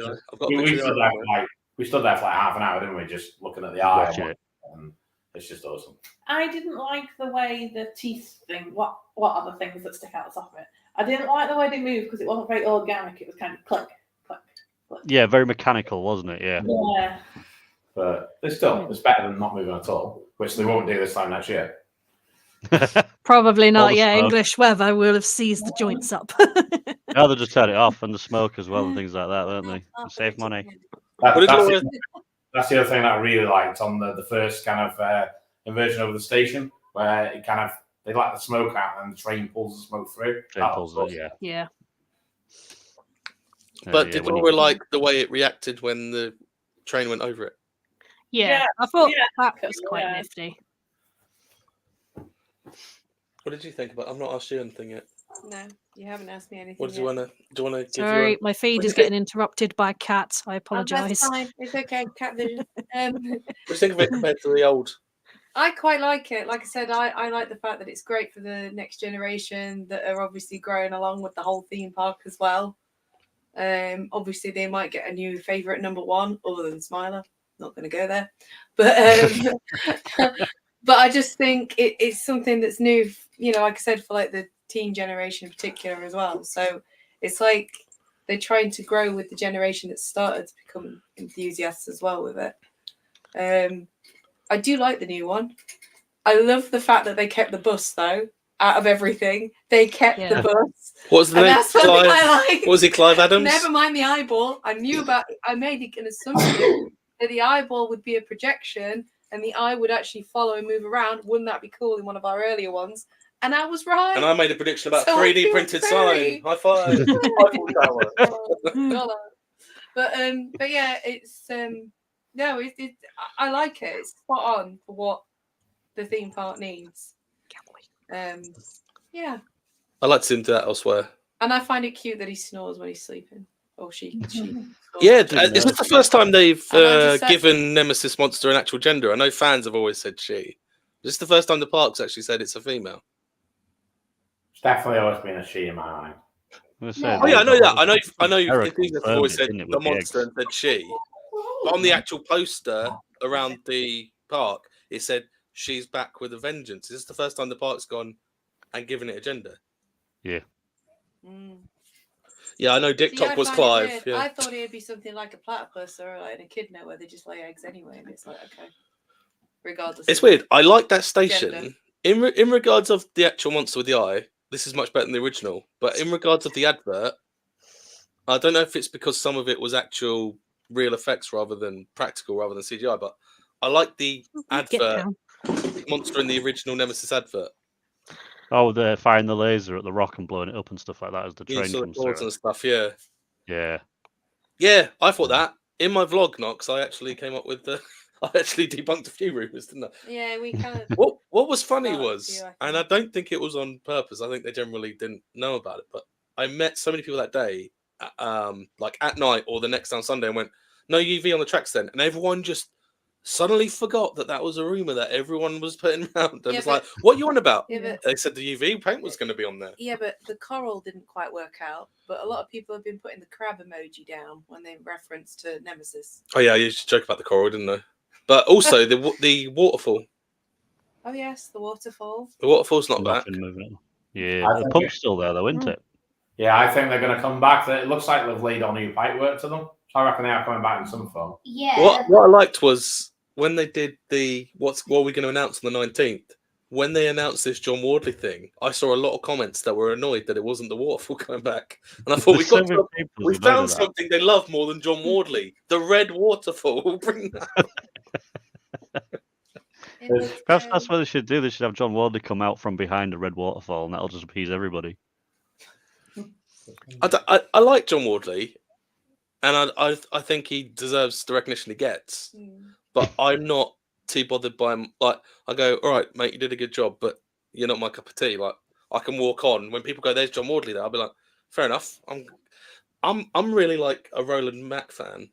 We stood there for like half an hour, didn't we? Just looking at the eye. And it's just awesome. I didn't like the way the teeth thing. What are the things that stick out the top of it? I didn't like the way they moved because it wasn't very organic. It was kind of click, click, click. Yeah, very mechanical, wasn't it? Yeah. Yeah. But it's better than not moving at all, which they won't do this time next year. Probably All not. the Yeah, smoke. English weather will have seized the joints up. Now they'll just turn it off and the smoke as well and things like that, won't they? Save money. That's the other thing that I really liked on the first kind of inversion of the station, where it kind of they let the smoke out and the train pulls the smoke through. Train pulls it, yeah. Yeah. But did Laura like the way it reacted when the train went over it? Yeah, I thought that was quite nifty. What did you think about? I've not asked you anything yet. No, you haven't asked me anything. What do you want to? Do you want to? Sorry, my feed is getting interrupted by cats. I apologise. That's fine. It's okay. Cat vision. What do you think of it compared to the old? I quite like it. Like I said, I like the fact that it's great for the next generation that are obviously growing along with the whole theme park as well. Obviously, they might get a new favourite number one other than Smiler. Not going to go there, but but I just think it's something that's new. You know, like I said, for like the teen generation in particular as well. So it's like they're trying to grow with the generation that started to become enthusiasts as well with it. I do like the new one. I love the fact that they kept the bus though. out of everything. They kept the bus. What was the And name? that's something Clive, I like. what was he, Clive Adams? Never mind the eyeball. I made an assumption that the eyeball would be a projection and the eye would actually follow and move around. Wouldn't that be cool in one of our earlier ones? And I was right. And I made a prediction about So I 3D feel printed very- sign. High five. Eiffel Tower. But yeah, it's no, I like it. It's spot on for what the theme park needs. Yeah, I like to see him do that elsewhere. and I find it cute that he snores when he's sleeping, or she. Yeah, is this the first time they've And I just said- given Nemesis Monster an actual gender? I know fans have always said she. Is this the first time the parks actually said it's a female? It's definitely always been a she in my mind. Oh yeah, I know that. I know. Eric Enthusiasts have always said confirmed it, didn't it, the with the monster eggs? and said she. But on the actual poster around the park, it said she's back with a vengeance. Is this the first time the park's gone and given it a gender? Yeah. Yeah, I know Dick See, I Top was find it Clive. weird. Yeah. I thought it'd be something like a platypus or like an echidna where they just lay eggs anyway, and it's like okay, regardless. It's of weird. I like that station. gender. In regards of the actual monster with the eye, this is much better than the original. But in regards of the advert, I don't know if it's because some of it was actual real effects rather than practical, rather than CGI. But I like the advert monster in the original Nemesis advert. Oh, they're firing the laser at the rock and blowing it up and stuff like that as the You train saw the comes doors through. and stuff. Yeah, Yeah. yeah. I thought that in my vlog, Knox. I actually came up with the. I actually debunked a few rumors, didn't I? Yeah, we kind of. What was funny Started was, to, I think. and I don't think it was on purpose. I think they generally didn't know about it. But I met so many people that day, like at night or the next day on Sunday, and went, "No UV on the tracks then," and everyone just suddenly forgot that was a rumor that everyone was putting around. It Yeah, was but- like, "What are you on about?" Yeah, but- They said the UV paint was going to be on there. Yeah, but the coral didn't quite work out. But a lot of people have been putting the crab emoji down when they reference to Nemesis. Oh yeah, I used to joke about the coral, didn't I? But also the waterfall. Oh yes, the waterfall. The waterfall's not back. Nothing moving it. Yeah, I the think pump's still there though, isn't it? Yeah, I think they're going to come back. It looks like they've laid on new pipework to them. So I reckon they are coming back in some form. Yeah. What I liked was when they did what are we going to announce on the 19th? When they announced this John Wardley thing, I saw a lot of comments that were annoyed that it wasn't the waterfall coming back, and I thought we found something they love more than John Wardley, the red waterfall. We'll bring that. Perhaps that's what they should do. They should have John Wardley come out from behind a red waterfall, and that'll just appease everybody. I like John Wardley, and I think he deserves the recognition he gets. But I'm not too bothered by him. Like I go, all right, mate, you did a good job, but you're not my cup of tea. Like I can walk on. When people go, "There's John Wardley," there, I'll be like, fair enough. I'm really like a Roland Mack fan.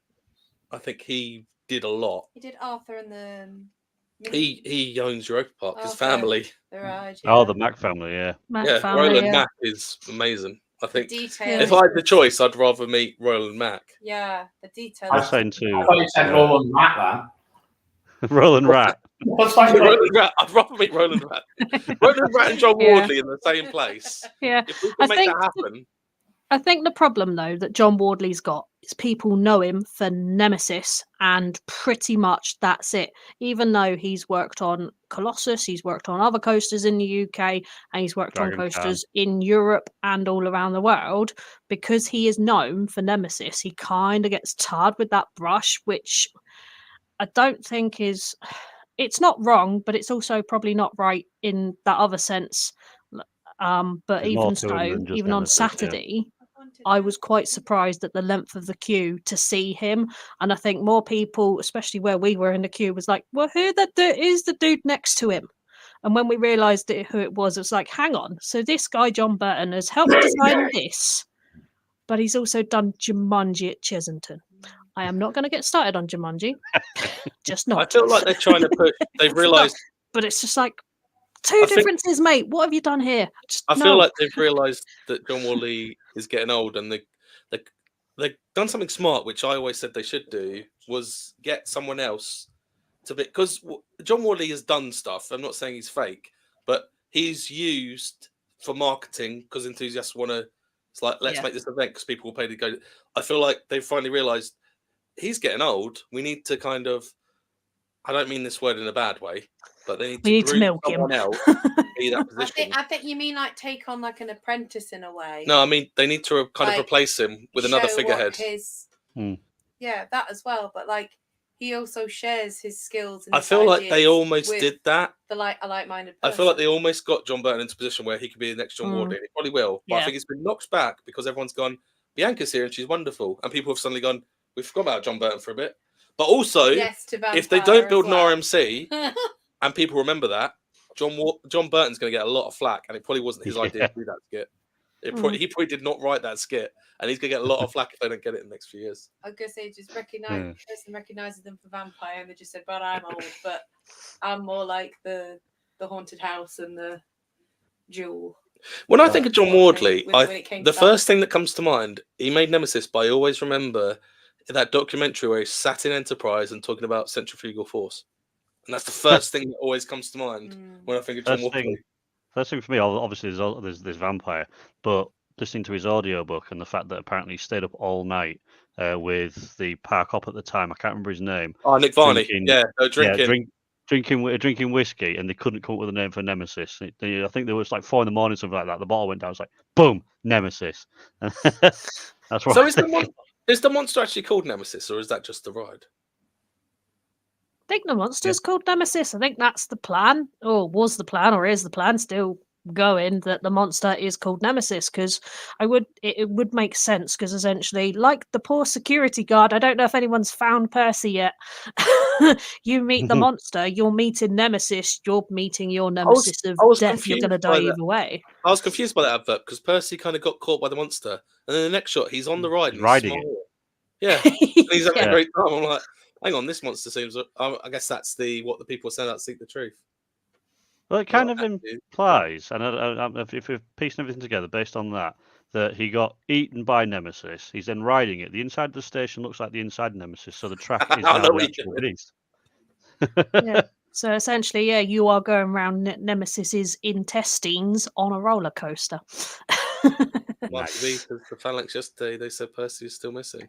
I think he did a lot. He did Arthur and the. He owns Europa Park. His Okay. family. Right, Oh, the Mack family, yeah. Roland Mack is amazing. I think detail if I had the choice, I'd rather meet Roland Mack. Yeah, the details. I was saying too. I thought you said Roland Matt then. Roland Rat. What's like Roland Rat? I'd rather meet Roland Rat. Roland Rat and John Wardley in the same place. Yeah, If we I can make think that happen. I think the problem though that John Wardley's got is people know him for Nemesis, and pretty much that's it. Even though he's worked on Colossus, he's worked on other coasters in the UK, and he's worked Dragon on coasters in Europe and all around the world. Because he is known for Nemesis, he kind of gets tarred with that brush, which I don't think is. It's not wrong, but it's also probably not right in that other sense. But There's more even to him so, than just even on Nemesis, yeah. Saturday, I was quite surprised at the length of the queue to see him. And I think more people, especially where we were in the queue, was like, well, who is the dude next to him? And when we realised who it was like, hang on. So this guy, John Burton, has helped design this, but he's also done Jumanji at Chesington. I am not going to get started on Jumanji. Just not. I feel like they're trying to push. They've realised. But it's just like, two differences, mate. What have you done here? I feel like they've realised that John Wardley is getting old, and they've done something smart, which I always said they should do, was get someone else to be, because John Wardley has done stuff. I'm not saying he's fake, but he's used for marketing because enthusiasts want to. It's like, let's make this event because people will pay to go. I feel like they've finally realised he's getting old. We need to kind of. I don't mean this word in a bad way, but they need We to need to groom milk him. someone else be that I position. think you mean like take on like an apprentice in a way. No, I mean they need to kind of Like, replace him with another show what figurehead. Yeah, that as well. But like he also shares his skills. And I feel like they almost did that. A like-minded person. I feel like they almost got John Burton into a position where he could be the next John Wardley. And he probably will. But I think it's been knocked back because everyone's gone, Bianca's here and she's wonderful. And people have suddenly gone, we forgot about John Burton for a bit. But also, if they don't build an RMC and people remember that, John Burton's going to get a lot of flack. And it probably wasn't his idea to do that skit. He probably did not write that skit. And he's going to get a lot of flack if they don't get it in the next few years. I was going to say, just person recognises them for vampire, and they just said, but I'm old, but I'm more like the haunted house and the jewel. When I think of John Wardley, the first thing that comes to mind, he made Nemesis, but I always remember that documentary where he sat in Enterprise and talking about centrifugal force. And that's the first thing that always comes to mind when I think of John Wardley. First thing for me, obviously, there's vampire, but listening to his audiobook and the fact that apparently he stayed up all night with the park op at the time, I can't remember his name. Oh, Nick Varney. Drinking whiskey, and they couldn't come up with a name for Nemesis. I think there was like 4 a.m, something like that. The bottle went down. It's like, boom, Nemesis. That's right. So is the monster actually called Nemesis, or is that just the ride? I think the monster's called Nemesis. I think that's the plan, or was the plan, or is the plan still going, that the monster is called Nemesis, because it would make sense, because essentially, like the poor security guard, I don't know if anyone's found Percy yet. You meet the monster, you're meeting Nemesis, you're meeting your nemesis of death, you're going to die either way. I was confused by that advert because Percy kind of got caught by the monster, and then the next shot he's on the ride and riding it. Yeah, and he's having a great time. I'm like, hang on, this monster seems. I guess that's what the people say that seek the truth. Well, it kind of implies, and if we're piecing everything together based on that he got eaten by Nemesis. He's then riding it. The inside of the station looks like the inside Nemesis, so the track is now the actual beast. Yeah. So essentially, you are going around Nemesis's intestines on a roller coaster. Might be, because the Phalanx yesterday, they said Percy is still missing.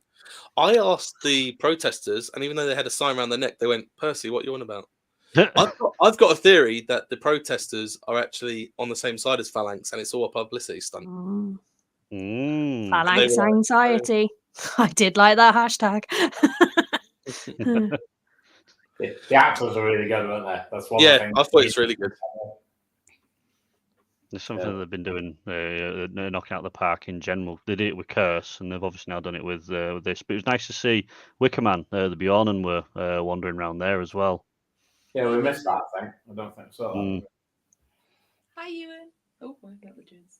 I asked the protesters, and even though they had a sign around their neck, they went, Percy, what are you on about? I've got a theory that the protesters are actually on the same side as Phalanx, and it's all a publicity stunt. Phalanx anxiety. I did like that hashtag. The actors are really good, aren't they? That's one thing. I thought it's really good. There's something that they've been doing, knocking out the park in general. They did it with Curse, and they've obviously now done it with this. But it was nice to see Wickerman, the Bjornen, were wandering around there as well. Yeah, we missed that thing. I don't think so. Hi, Ewan. Oh, my God, the Jones.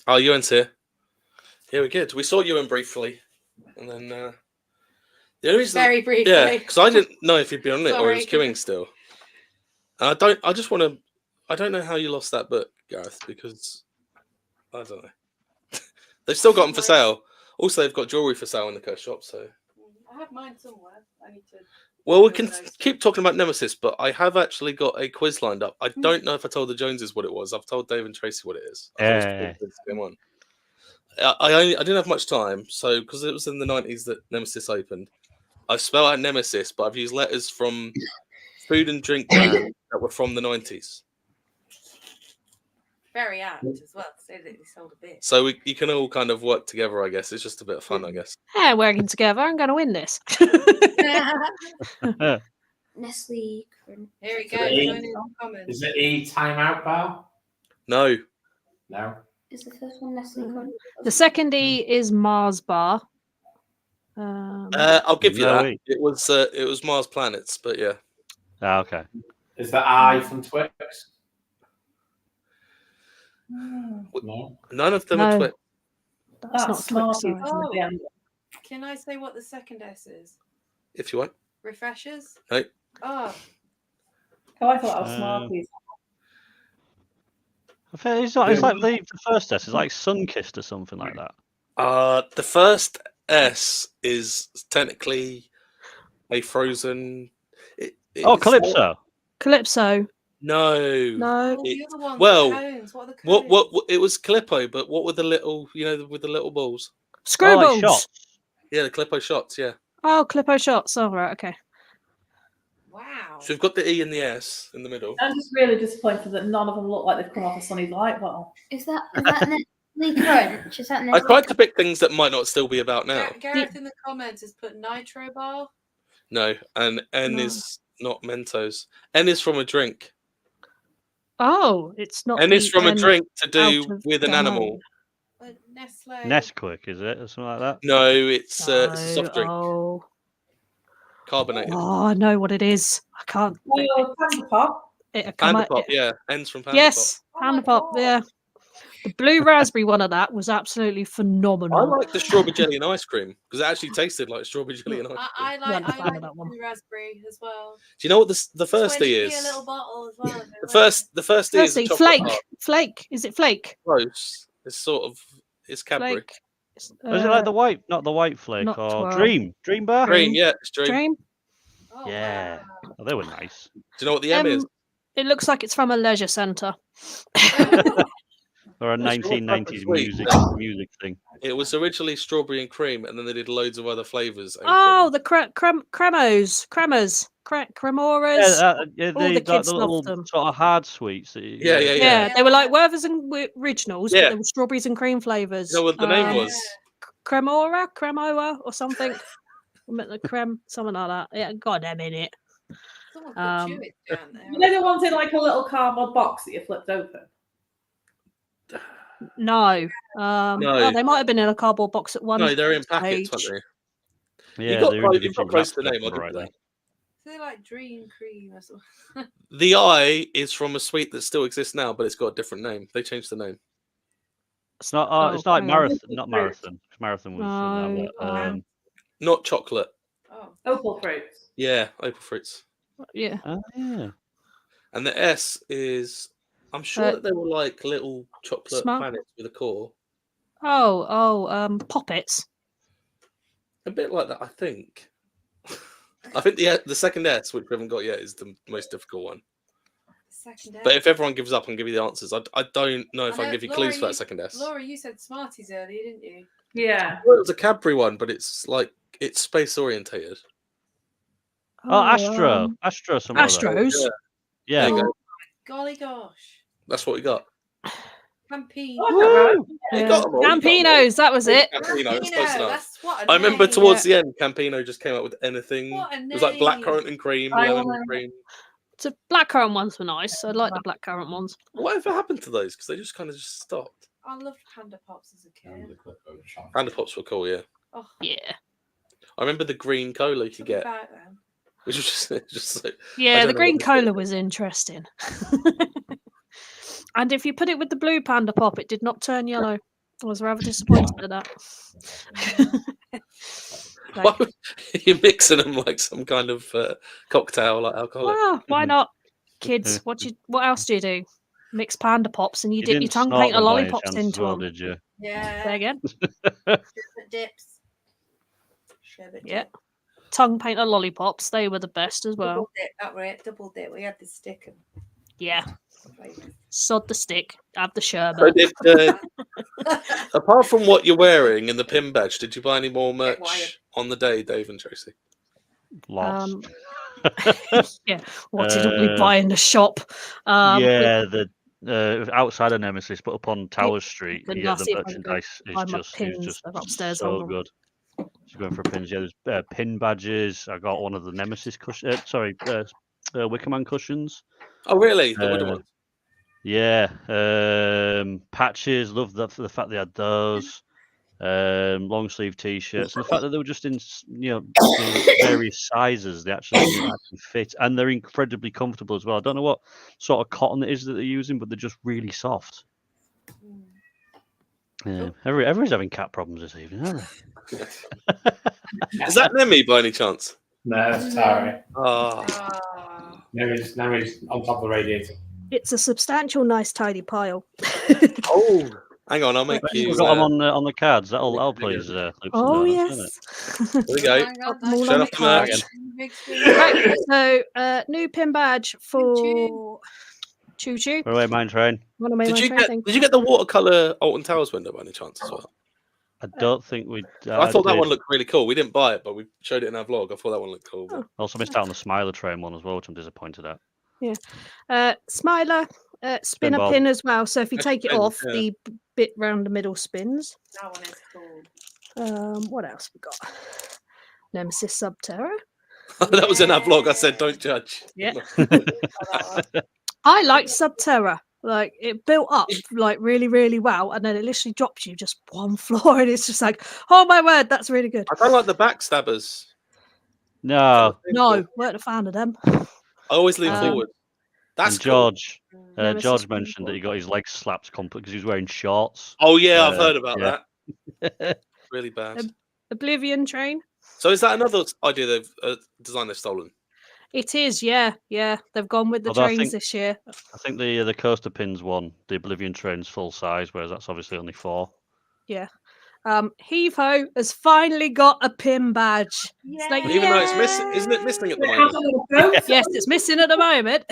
Oh, Ewan's here. Yeah, we're good. We saw Ewan briefly, and then the only reason, very briefly. Yeah, because I didn't know if he'd been on it or he was queuing still. And I don't know how you lost that book, Gareth, because I don't know. They've still got them for sale. Also, they've got jewellery for sale in the Curse shop, so. I have mine somewhere. I need to. Well, we can keep talking about Nemesis, but I have actually got a quiz lined up. I don't know if I told the Joneses what it was. I've told Dave and Tracy what it is. I didn't have much time, so because it was in the 90s that Nemesis opened, I've spelled out Nemesis, but I've used letters from food and drink brand that were from the 90s. Very apt as well, so that they sold a bit. So you can all kind of work together, I guess. It's just a bit of fun, I guess. Yeah, working together. I'm going to win this. Nestle. Here we go. Joining on comments. Is it E timeout bar? No. No. Is the first one Nestle? The second E is Mars Bar. I'll give you that. It was Mars Planets, but yeah. Okay. Is the I from Twix? No. None of them are Twix. That's not Twix. Oh, can I say what the second S is? If you want. Refreshers? No. Oh. I thought I was Smarties. It's like the first S is like Sunkissed or something like that. The first S is technically a frozen. Calypso. Calypso. No. The other ones, well, the cones. What are the cones? what? It was Calippo, but what were the little? With the little balls. Screwballs. Shots. Yeah, the Calippo shots. Yeah. Oh, Calippo shots. Oh, right. Okay. Wow. So we've got the E and the S in the middle. I'm just really disappointed that none of them look like they've come off a Sunny light bottle. Is that Nestle Crunch? Is that I Nestle? tried to pick things that might not still be about now. Gareth in the comments has put Nitro Bar. No, and N No. is not Mentos. N is from a drink. Oh, it's not. N is the from a N drink to out do of with an domain. animal. Nestle. Nesquik, is it? Or something like that? No, it's a soft drink. Oh. Carbonated. Oh, I know what it is. I can't. Oh, Panda Pop. It'll come Panda out. Pop, yeah. N's from Panda Yes, Pop. Panda Pop. Yeah. The blue raspberry one of that was absolutely I phenomenal. like the strawberry jelly and ice cream because it actually tasted like strawberry jelly and ice cream. I Wasn't a like fan of that one. blue raspberry as well. Do you know what the first E 20p is? a little bottle as well. The first E is a Firstly, chocolate flake. bar. Flake. Is it flake? Close. It's sort of Cadbury. Flake. Is it like the white, not the white flake, not or 12. Dream Bar? Dream, yeah, it's Dream. Dream. Yeah. Oh, they were nice. Do you know what the M is? It looks like it's from a leisure centre. Or a It's not 1990s sweet. music thing. It was originally strawberry and cream, and then they did loads of other flavors. Oh, the cremoras. Yeah, All the kids the loved little them. sort of hard sweets. That Yeah. They were like Werther's and originals, Yeah. but they were strawberries and cream flavours. You know what the name was? Cremoa, or something. The creme, something like that. Yeah, got them in it. Someone put Chewits down there. You know the ones in like a little cardboard box that you flipped open? No. No. Oh, they might have been in a cardboard box at one. No, they're in packets, stage. aren't they? Yeah, you got they're close, you've got individual close to the wraps, name. I'll give right you that. They're like Dream Cream or something. The I is from a sweet that still exists now, but it's got a different name. They changed the name. It's not. It's not like marathon. Not marathon. Marathon was Not chocolate. Oh. Opal fruits. Yeah, opal fruits. Yeah. Oh, yeah. And the S is. I'm sure that they were like little chocolate Smart. planets with a core. Poppets. A bit like that, I think. I think the second S, which we haven't got yet, is the most difficult one. Second But if everyone gives up and give you the answers, I don't know if I can give you Laura, clues for that second S. Laura, you said Smarties earlier, didn't you? Yeah. Well, it was a Cadbury one, but it's space orientated. Oh, Astro. Astro. Something like that. Astros. Yeah. There you go. Golly gosh. That's what we got. Campino. Woo! You got them all, you got them all. Campinos, that was it. Campino, it's close enough. That's what a I remember name. towards the end, Campino just came up with anything. What a It was like blackcurrant name. and cream, I lemon wanna- and cream. The blackcurrant ones were nice. I like the blackcurrant ones. Whatever happened to those? Because they just kind of just stopped. I loved Panda Pops as a kid. Panda Pops were cool, yeah. Oh, Yeah. I remember the green cola you could get, back then. which was just like, I Yeah, don't the know green what cola was interesting. And if you put it with the blue Panda Pop, it did not turn yellow. I was rather disappointed at that. Why would- You're mixing them like some kind of cocktail, like alcoholic. Well, why not, kids? What else do you do? Mix Panda Pops and you dip your didn't tongue snort painter them by any lollipops chance as into well, them. did you? Yeah. Say again? Sherbet dips. Sherbet Yeah. Tongue painter lollipops. They were the best as well. Double dip, that were it. Double dip. We had the stick and Yeah. Sod the stick. Have the So sherbet. did, apart from what you're wearing and the pin badge, did you buy any more merch on the day, Dave and Tracy? Lots. Yeah. What did we buy in the shop? Yeah, the outside of Nemesis, but up on Tower Street, Good yeah, enough, the see if I can merchandise find is my just pins. They're upstairs, so hold on. good. Just going for pins. Yeah, there's pin badges. I got one of the Nemesis Wickerman cushions. Oh, really? The wooden ones? Yeah, patches. Love the fact they had those. Long sleeve t-shirts, and the fact that they were just in various sizes. They actually fit, and they're incredibly comfortable as well. I don't know what sort of cotton it is that they're using, but they're just really soft. Yeah, everyone's having cat problems this evening, aren't they? Is that Nemi by any chance? No, that's Tari. Oh. Nemi's on top of the radiator. It's a substantial, nice, tidy pile. Oh, hang on, I'll make you. We've got them on the cards. That'll please. Oh, yes. There we go. Shut up the Right, so new pin badge for Choo Choo. Away, mine train. One of my Did you train things. get the watercolor Alton Towers window by any chance as well? I don't think we. I thought that did. one looked really cool. We didn't buy it, but we showed it in our vlog. I thought that one looked cool. But... Also missed out on the Smiler Train one as well, which I'm disappointed at. Yeah. Smiler, spinner Pinball. pin as well. So if you That's take it pin, off, yeah. the bit round the middle spins. That one is cool. What else we got? Nemesis Subterra. That was in our vlog. I said, don't judge. Yeah. I like Subterra. Like it built up like really, really well, and then it literally drops you just one floor, and it's just like, oh my word, that's really good. I don't like the backstabbers. No. No, weren't a fan of them. I always lean Um, forward. That's And George, Nemesis George mentioned that Reborn. he got his legs slapped complete because he was wearing shorts. Oh yeah, I've heard about yeah. that. Really bad. Oblivion Train. So is that another idea they've design they've stolen? It is, yeah. They've gone with the Although I trains think- this year. I think the coaster pins one, the Oblivion Train's full size, whereas that's obviously only 4. Yeah. Heave Ho has finally got a pin badge. It's like, Even though it's missing, isn't it missing at the moment? yes, it's missing at the moment.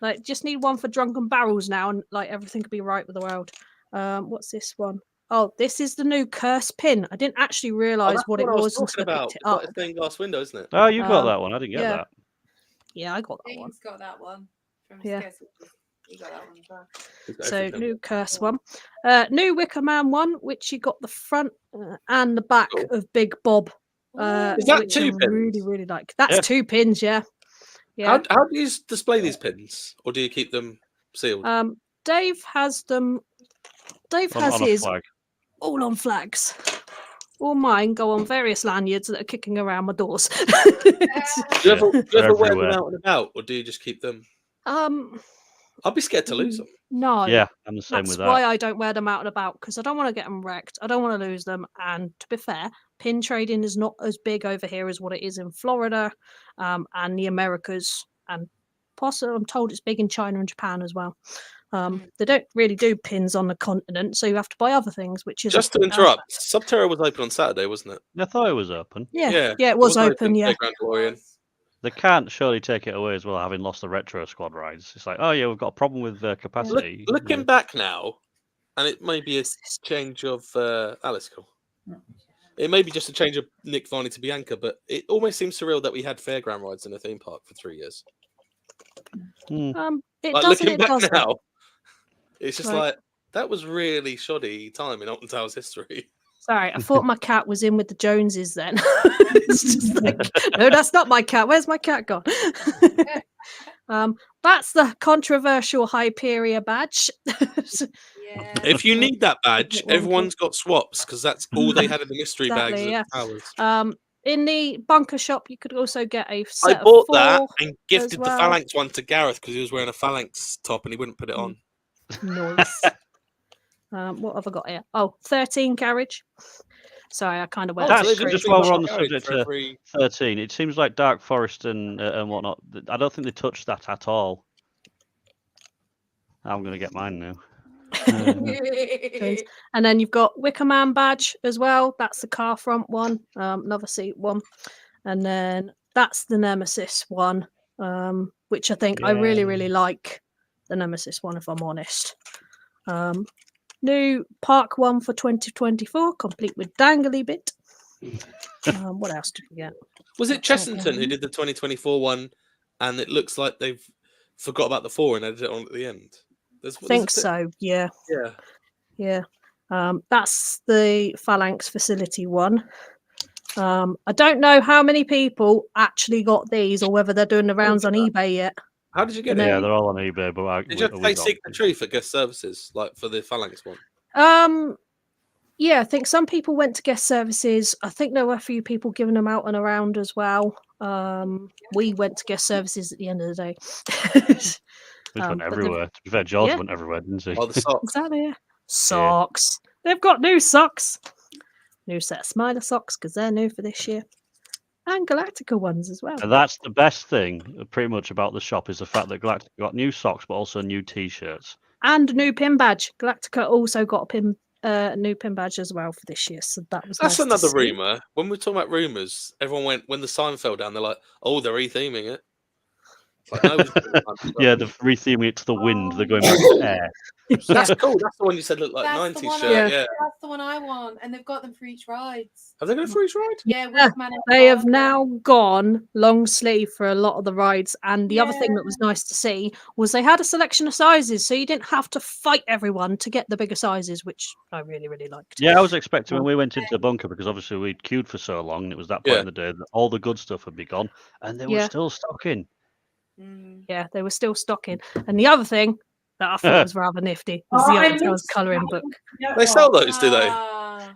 Like, just need one for Drunken Barrels now, and like everything could be right with the world. What's this one? Oh, this is the new curse pin. I didn't actually realise That's what it I was talking until I about. picked it It's like up. a stained glass window, isn't it? Oh, you got that one. I didn't get yeah. that. Yeah, I got that one. Dean's got that one from Yeah. Scarcity. He got that one as well. So new curse one, new Wicker Man one, which you got the front and the back of Big Bob. Is that which 2 I pins? really, really like. That's Yeah. 2 pins, yeah. Yeah. How do you display these pins, or do you keep them sealed? Dave has them. Dave On has a his flag. all on flags. All mine go on various lanyards that are kicking around my doors. Do you ever They're wear them everywhere. out and about, or do you just keep them? I'd be scared to lose them. No. Yeah, I'm the same That's with that. why I don't wear them out and about, because I don't want to get them wrecked. I don't want to lose them. And to be fair, pin trading is not as big over here as what it is in Florida and the Americas. And possibly, I'm told it's big in China and Japan as well. They don't really do pins on the continent, so you have to buy other things, which is Just to interrupt, Subterra was open on Saturday, wasn't it? I thought it was open. Yeah, it was open. Yeah, Grand DeLorean. They can't surely take it away as well, having lost the retro squad rides. It's like, oh yeah, we've got a problem with capacity. Looking back now, and it may be a change of Alice. Cool. It may be just a change of Nick Varney to Bianca, but it almost seems surreal that we had fairground rides in a theme park for 3 years. it Like, doesn't. looking It back doesn't. now, it's just Like- like that was really shoddy time in Alton Towers history. Sorry, I thought my cat was in with the Joneses then. It's just like, no, that's not my cat. Where's my cat gone? That's the controversial Hyperia badge. If you need that badge, everyone's got swaps because that's all they had in the mystery bags Exactly, at yeah. Towers. In the bunker shop, you could also get a I set of bought 4 that and gifted as the well. Phalanx one to Gareth because he was wearing a Phalanx top and he wouldn't put it on. Nice. What have I got here? Oh, 13 carriage. Sorry, I kind of went. That's off the just grid. while we're on the Garage subject for of every- 13. It seems like Dark Forest and whatnot. I don't think they touched that at all. I'm going to get mine now. And then you've got Wicker Man badge as well. That's the car front one, another seat one. And then that's the Nemesis one, which I think I really, really like the Nemesis one, if I'm honest. New park one for 2024, complete with dangly bit. What else did we get? Was it Chessington who did the 2024 one and it looks like they've forgot about the 4 and added it on at the end? I think so, yeah. Yeah. Yeah. That's the Phalanx facility one. I don't know how many people actually got these or whether they're doing the rounds on eBay yet. How did you get Yeah, it? they're all on eBay. But Did you have to pay Seek the Truth for guest services, like for the Phalanx one? Yeah, I think some people went to guest services. I think there were a few people giving them out and around as well. We went to guest services at the end of the day. We went but they've- everywhere. To be fair, George yeah. went everywhere, didn't he? Oh, the socks. Exactly. Yeah. Socks. They've got new socks. New set of Smiler socks because they're new for this year. And Galactica ones as well. And that's the best thing, pretty much, about the shop is the fact that Galactica got new socks, but also new T-shirts. And a new pin badge. Galactica also got a new pin badge as well for this year. So that was That's nice to another see. rumour. When we were talking about rumours, everyone went, when the sign fell down, they're like, oh, they're retheming it. It's like, no, we just put it on. Yeah, they're retheming it to the wind. They're going back to air. That's cool. That's the one you said looked like That's the 90s one shirt. Yeah. That's the one I want, and they've got them for each ride. Have they got it for each ride? Yeah, Yeah, Wickman and they have Parker. now gone long sleeve for a lot of the rides. And the other thing that was Yeah. nice to see was they had a selection of sizes, so you didn't have to fight everyone to get the bigger sizes, which I really, really liked. Yeah, I was expecting when we went into the bunker, because obviously we'd queued for so long, and it was that point in the day that all the good stuff had be gone, and they were Yeah. still stocking. Yeah, they were still stocking. And the other thing that I thought was rather nifty was the Alton Towers colouring book. They sell those, do they?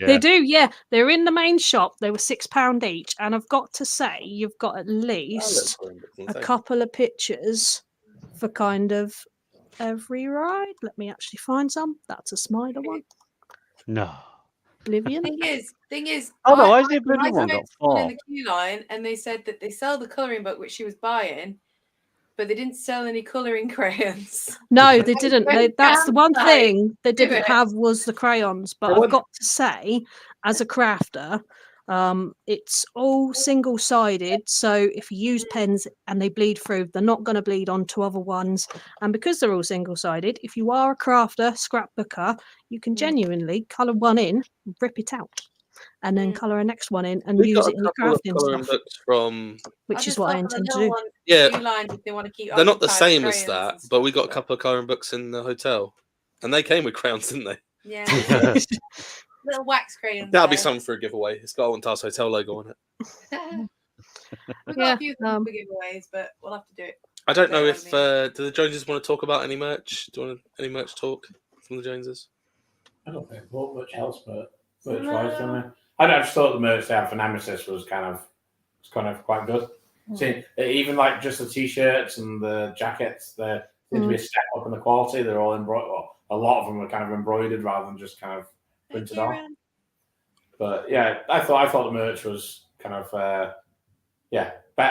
They do, yeah. They're in the main shop. They were £6 each, and I've got to say, you've got at least a couple of pictures for kind of every ride. Let me actually find some. That's a Smiler one. No. Oblivion. Thing is, Oh, no, why has the I Oblivion one spoke got to someone in four? the queue line, and they said that they sell the colouring book which she was buying, but they didn't sell any colouring crayons. No, they didn't. That's the one Downside thing they to didn't it. have was the crayons. But I've got to say, as a crafter, it's all single-sided. So if you use pens and they bleed through, they're not going to bleed onto other ones. And because they're all single-sided, if you are a crafter, scrapbooker, you can genuinely colour one in, rip it out, and then colour a next one in and We've use got it a in your couple of crafting colouring stuff, books from. which is what I intend to do. Yeah, Queue line if they want to keep they're not the occupied same with as crayons that, and but we got a couple of colouring books in the hotel, and they came with crayons, didn't they? Yeah. Little wax crayons. That'll be there. something for a giveaway. It's got Alton Towers Hotel logo on it. We've got a few things for giveaways, but we'll have to do it. I don't know if do the Joneses want to talk about any merch? Do you want any merch talk from the Joneses? I don't think bought much else, but merch-wise, don't they? I just thought the merch they had for Nemesis was kind of quite good. See, even like just the t-shirts and the jackets, they seem to be a step up in the quality. They're all embroidered. Well, a lot of them are kind of embroidered rather than just kind of printed on. But yeah, I thought the merch was kind of better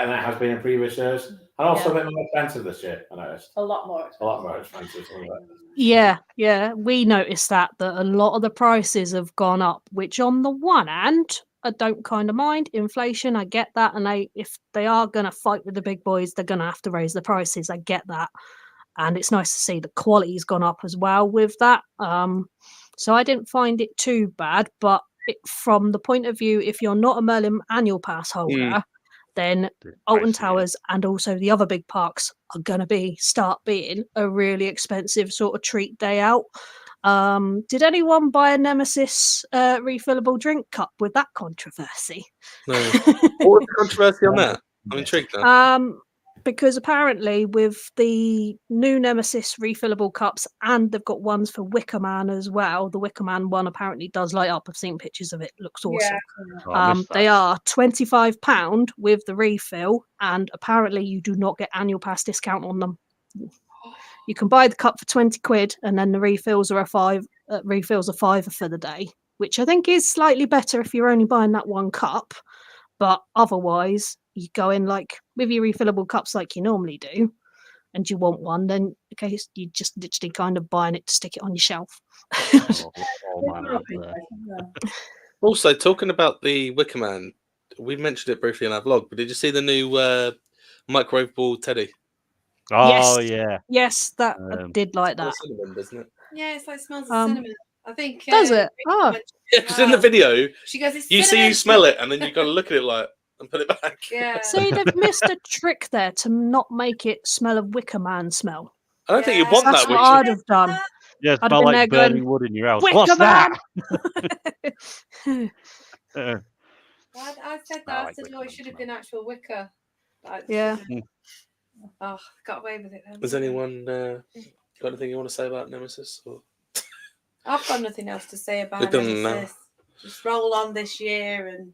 than it has been in previous years, and also a bit more expensive this year. I noticed A lot more expensive. a lot more expensive. Some of it. Yeah, we noticed that a lot of the prices have gone up, which on the one hand, I don't kind of mind inflation. I get that, and if they are going to fight with the big boys, they're going to have to raise the prices. I get that, and it's nice to see the quality's gone up as well with that. So I didn't find it too bad, but from the point of view, if you're not a Merlin annual pass holder, then Alton Towers and also the other big parks are going to start being a really expensive sort of treat day out. Did anyone buy a Nemesis refillable drink cup with that controversy? No. What was the controversy on that? I'm intrigued now. Because apparently with the new Nemesis refillable cups, and they've got ones for Wicker Man as well. The Wicker Man one apparently does light up. I've seen pictures of it. Looks awesome. They are £25 with the refill, and apparently you do not get annual pass discount on them. You can buy the cup for £20, and then the refills are £5 for the day, which I think is slightly better if you're only buying that one cup. But otherwise, you go in like with your refillable cups like you normally do, and you want one, then okay, you just literally kind of buying it to stick it on your shelf. Also, talking about the Wicker Man, we mentioned it briefly in our vlog, but did you see the new microwavable teddy? Oh, Yes. yeah. Yes, that I did like that. Cinnamon, doesn't it? Yeah, it's like smells of cinnamon. I think. Does it? Oh. Yeah, because in the video, She goes, it's you cinnamon. smell it, and then you got to look at it like and put it back. Yeah. See, they've missed a trick there to not make it smell of Wicker Man smell. I don't think you'd want That's that. what would I'd you? have done. Yeah, I'd smell been like there burning going, wood in your house. Wicker What's Man! that? I said that. I said, oh, it should have been actual wicker. Yeah. Oh, got away with it then. Has anyone got anything you want to say about Nemesis? Or? I've got nothing else to say about We've done Nemesis. Just roll on this year and.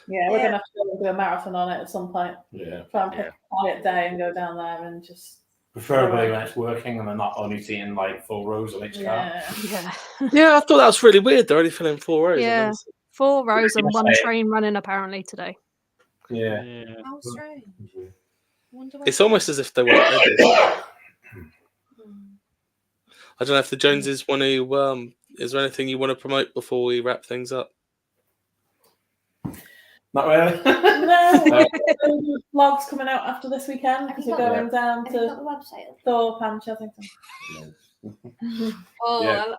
Yeah, we're gonna have to do a marathon on it at some point. Yeah. Try and pick a quiet day and go down there and just. Preferably when it's working and they're not only seeing like full rows of each car. Yeah. Yeah, I thought that was really weird. They're only filling 4 rows. Yeah. 4 rows and one Yeah. train running apparently today. Yeah. How strange. It's almost as if they weren't ready. I don't know if the Joneses want to. Is there anything you want to promote before we wrap things up? Not really. No, vlogs coming out after this weekend because we're going down Have you got to the website? Thorpe and Chessington. Oh, Yeah.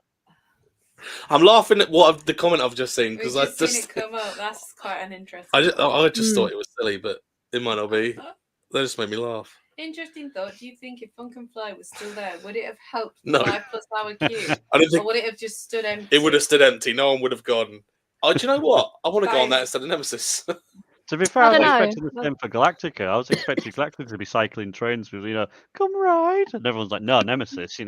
I'm laughing at the comment I've just seen we've because just seen it come up. That's quite an interesting. I just thought. thought it was silly, but it might not be. That just made me laugh. Interesting thought. Do you think if Funk and Fly was still there, would it have helped No. 5 plus hour queue? I don't think Or would it have just stood empty? it would have stood empty. No one would have gone. Oh, do you know what? I want to go on that instead of Nemesis. To be fair, I I was don't know. expecting the same for Galactica. I was expecting Galactica to be cycling trains with, come ride. And everyone's like, no, Nemesis,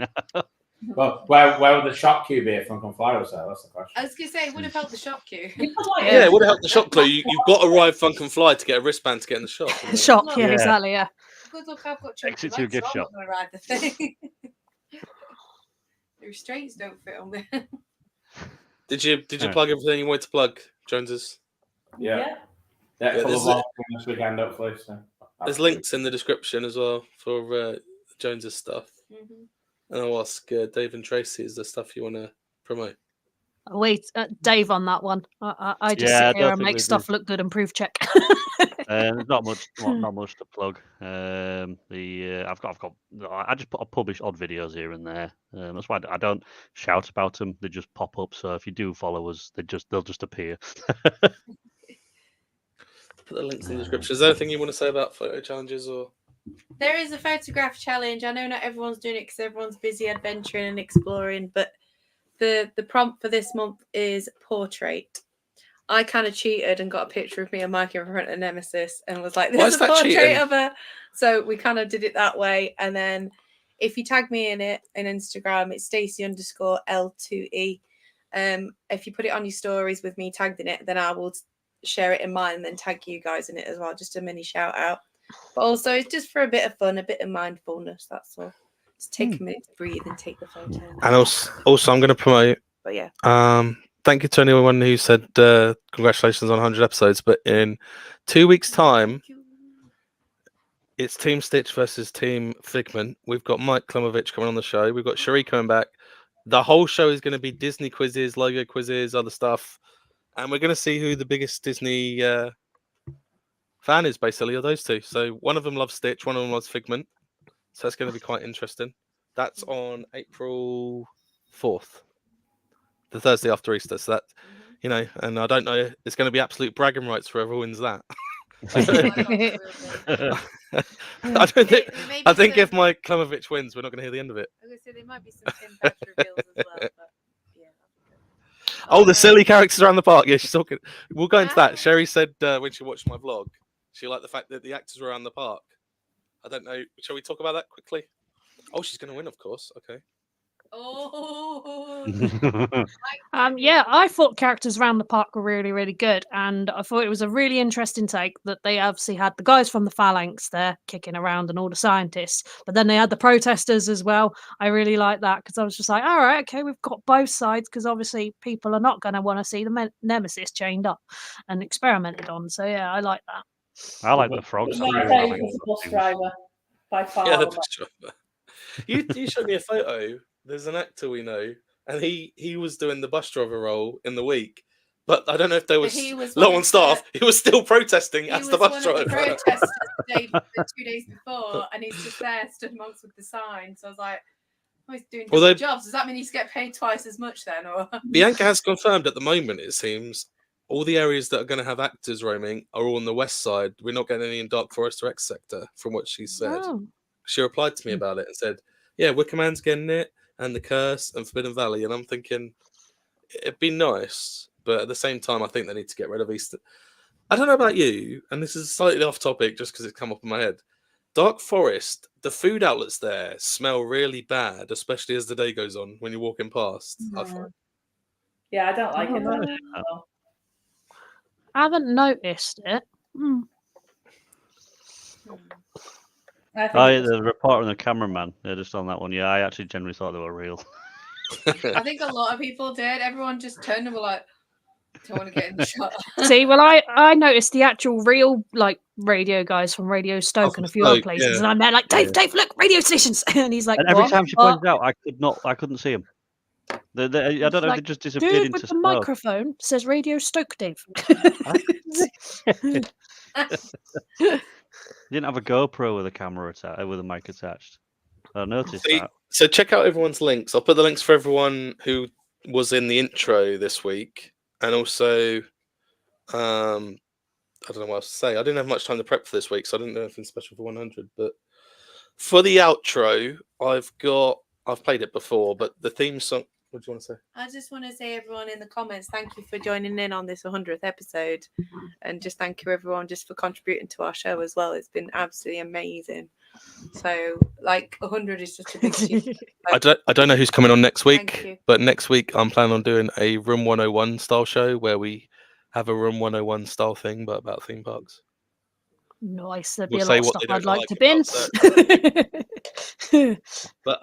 Well, where would the shop queue be if Funk and Fly was there? That's the question. I was going to say, it would have helped the shop queue. Yeah, it would have helped the shop clue. You've got to ride Funk and Fly to get a wristband to get in the shop. Shop, yeah, exactly, yeah. Good luck, I've got Exit chunky to a legs, gift so I'm shop. not going to ride the thing. The restraints don't fit on there. Did you plug everything you wanted to plug, Joneses? Yeah, full of vlogs this weekend, hopefully. So. There's links in the description as well for Jones's stuff. And I'll ask Dave and Tracy, is there stuff you want to promote? Wait, Dave on that one. I just Yeah, I sit here don't and think make we stuff do. look good and proof check. There's not much to plug. I just publish odd videos here and there. That's why I don't shout about them. They just pop up. So if you do follow us, they'll just appear. Put the links in the description. Is there anything you want to say about photo challenges or? There is a photograph challenge. I know not everyone's doing it because everyone's busy adventuring and exploring, but the prompt for this month is portrait. I kind of cheated and got a picture of me and Mike in front of Nemesis and was like, there's a portrait of her. So we kind of did it that way. And then if you tag me in it in Instagram, it's Stacey_L2E. If you put it on your stories with me tagged in it, then I will share it in mine and then tag you guys in it as well. Just a mini shout out. But also it's just for a bit of fun, a bit of mindfulness. That's all. Just take a minute to breathe and take the photo. And also I'm going to promote. But yeah. Thank you to anyone who said congratulations on 100 episodes. But in 2 weeks' time, it's Team Stitch versus Team Figment. We've got Mike Klemovich coming on the show. We've got Cherie coming back. The whole show is going to be Disney quizzes, logo quizzes, other stuff. And we're going to see who the biggest Disney fan is, basically, of those two. So one of them loves Stitch, one of them loves Figment. So that's going to be quite interesting. That's on April 4th. The Thursday after Easter, so that and I don't know. It's going to be absolute bragging rights for whoever wins that. I don't think. I think if Mike Klemovich wins, we're not going to hear the end of it. I was going to say there might be some Tim Patch reveals as well. But yeah. Oh, the silly characters around the park. Yeah, she's talking. We'll go into that. Sherry said when she watched my vlog, she liked the fact that the actors were around the park. I don't know. Shall we talk about that quickly? Oh, she's going to win, of course. Okay. Oh. Yeah, I thought characters around the park were really, really good, and I thought it was a really interesting take that they obviously had the guys from the Phalanx there kicking around and all the scientists, but then they had the protesters as well. I really like that because I was just like, all right, okay, we've got both sides because obviously people are not going to want to see the Nemesis chained up and experimented on. So yeah, I like that. I like the frogs. My favourite is the bus driver by far. Yeah, the bus driver. You showed me a photo. There's an actor we know, and he was doing the bus driver role in the week, but I don't know if there was low on staff. He was still protesting as the bus driver. He was one of the protesters 2 days before, and he's just there, stood amongst with the sign. So I was like, oh, he's doing double jobs. Does that mean he's get paid twice as much then? Or Bianca has confirmed at the moment, it seems, all the areas that are going to have actors roaming are all on the west side. We're not getting any in Dark Forest or X Sector, from what she said. Oh. She replied to me about it and said, yeah, Wickerman's getting it, and The Curse, and Forbidden Valley. And I'm thinking, it'd be nice, but at the same time, I think they need to get rid of Easter. I don't know about you, and this is slightly off topic just because it's come up in my head. Dark Forest, the food outlets there smell really bad, especially as the day goes on when you're walking past. I find. Yeah, I don't like it. I haven't noticed it. The reporter and the cameraman, they're just on that one. Yeah, I actually generally thought they were real. I think a lot of people did. Everyone just turned and were like, don't want to get in the shot. See, well, I noticed the actual real radio guys from Radio Stoke and a few other places, and I'm there like, Dave, look, radio stations, and he's like, and every time she pointed out, I couldn't see him. I don't know. They just disappeared Dude into with the smoke. microphone says Radio Stoke, Dave. Didn't have a GoPro with a camera with a mic attached. I noticed See, that. so check out everyone's links. I'll put the links for everyone who was in the intro this week, and also, I don't know what else to say. I didn't have much time to prep for this week, so I didn't do anything special for 100. But for the outro, I've played it before, but the theme song. What do you want to say? I just want to say, everyone in the comments, thank you for joining in on this 100th episode, and just thank you everyone just for contributing to our show as well. It's been absolutely amazing. So, 100 is just a big achievement. I don't know who's coming on next Thank you. week, but next week I'm planning on doing a Room 101 style show where we have a Room 101 style thing, but about theme parks. Nice. There'd We'll be a say lot of what stuff they I'd don't like to like bin. But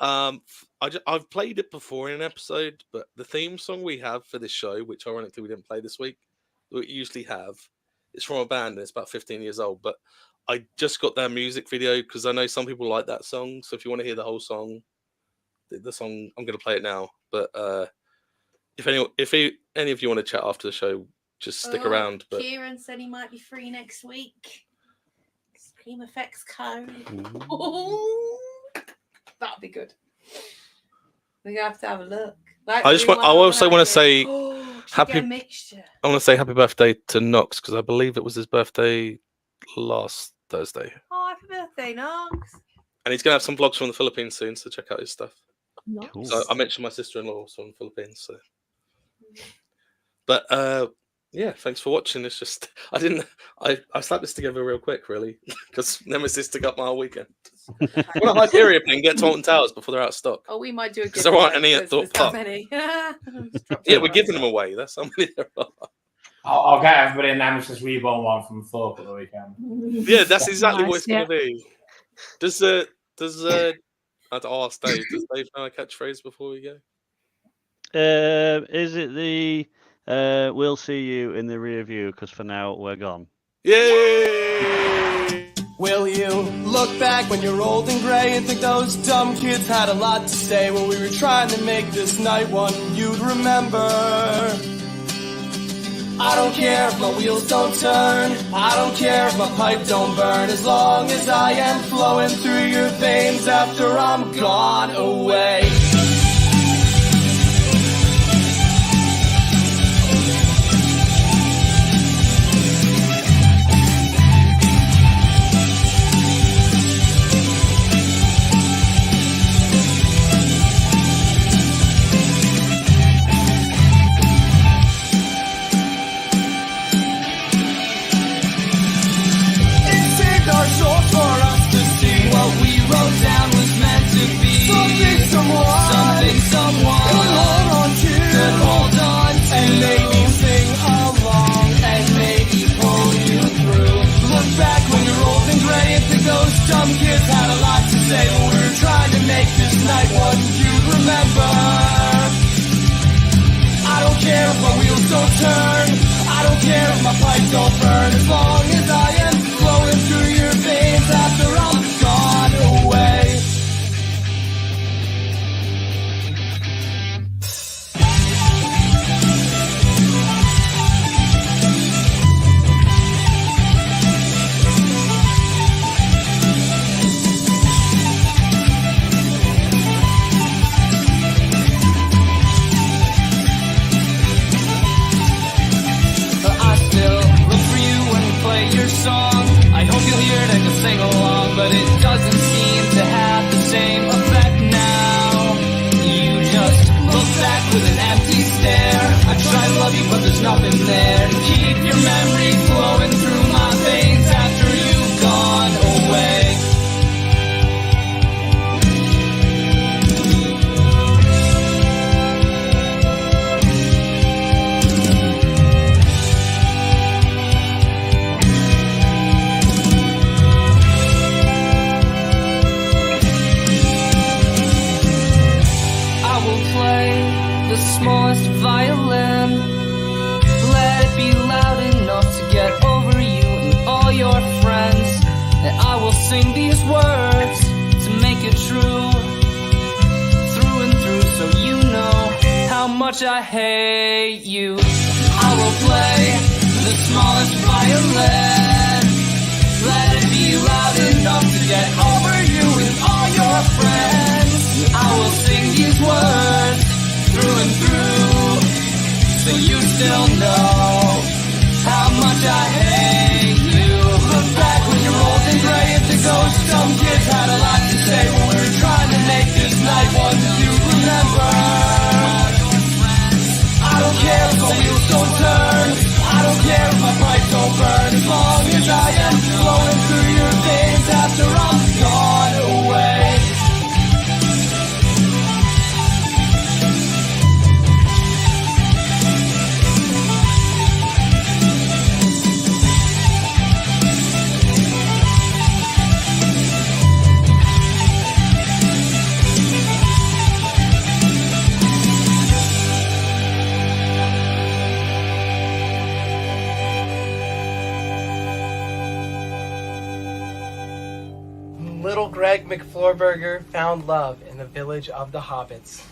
I've played it before in an episode, but the theme song we have for this show, which ironically we didn't play this week, we usually have, it's from a band and it's about 15 years old. But I just got that music video because I know some people like that song. So if you want to hear the whole song, the song, I'm going to play it now. But if any of you want to chat after the show, just stick around. But Kieran said he might be free next week. Scream Effects code. That'll be good. We're gonna have to have a look. I also want to say happy. A mixture. I want to say happy birthday to Knox because I believe it was his birthday last Thursday, Oh, happy birthday, Knox. and he's gonna have some vlogs from the Philippines soon. So check out his stuff. Nice. So I mentioned my sister-in-law was from the Philippines. So, but yeah, thanks for watching. It's just I slapped this together real quick, really, because Nemesis took up my whole weekend. We're on Hyperion and get to Alton Towers before they're out of stock. Oh, we might do a Because there aren't any at Thorpe that Park. many. Yeah, we're giving them away. That's how many there are. I'll get everybody a Nemesis Reborn one from Thorpe at the weekend. Yeah, that's exactly Nice, what it's going to be. Does I'd ask Dave. Does Dave know a catchphrase before we go? Is it the we'll see you in the rear view because for now we're gone? Yay! Will you look back when you're old and gray and think those dumb kids had a lot to say when we were trying to make this night one you'd remember? I don't care if my wheels don't turn, I don't care if my pipe don't burn, as long as I am flowing through your veins after I'm gone away. Something someone could hold on to, and maybe sing along, and maybe pull you through. Look back when you're old and gray and think those dumb kids had a lot to say when we were trying to make this night one you'd remember. I don't care if my wheels don't turn, I don't care if my pipe don't burn, as long as I am flowing through your veins after I'm gone away. Song. I hope you'll hear it and you'll sing along, but it doesn't seem to have the same effect now. You just look back with an empty stare. I try to love you, but there's nothing there to keep your memory flowing through my veins after you've gone away. The smallest violin, let it be loud enough to get over you and all your friends, and I will sing these words to make it true, through and through, so you know how much I hate you. I will play the smallest violin. Let it be loud enough to get over you and all your friends. I will sing these words through and through, so you still know how much I hate you. Look back when you're old and gray at the ghost. Some kids had a lot to say when we were trying to make this night one that you remember. I don't care if the wheels don't turn, I don't care if my pipes don't burn, as long as I am flowing through your veins after I'm gone away. Little Greg McFlorberger found love in the village of the hobbits.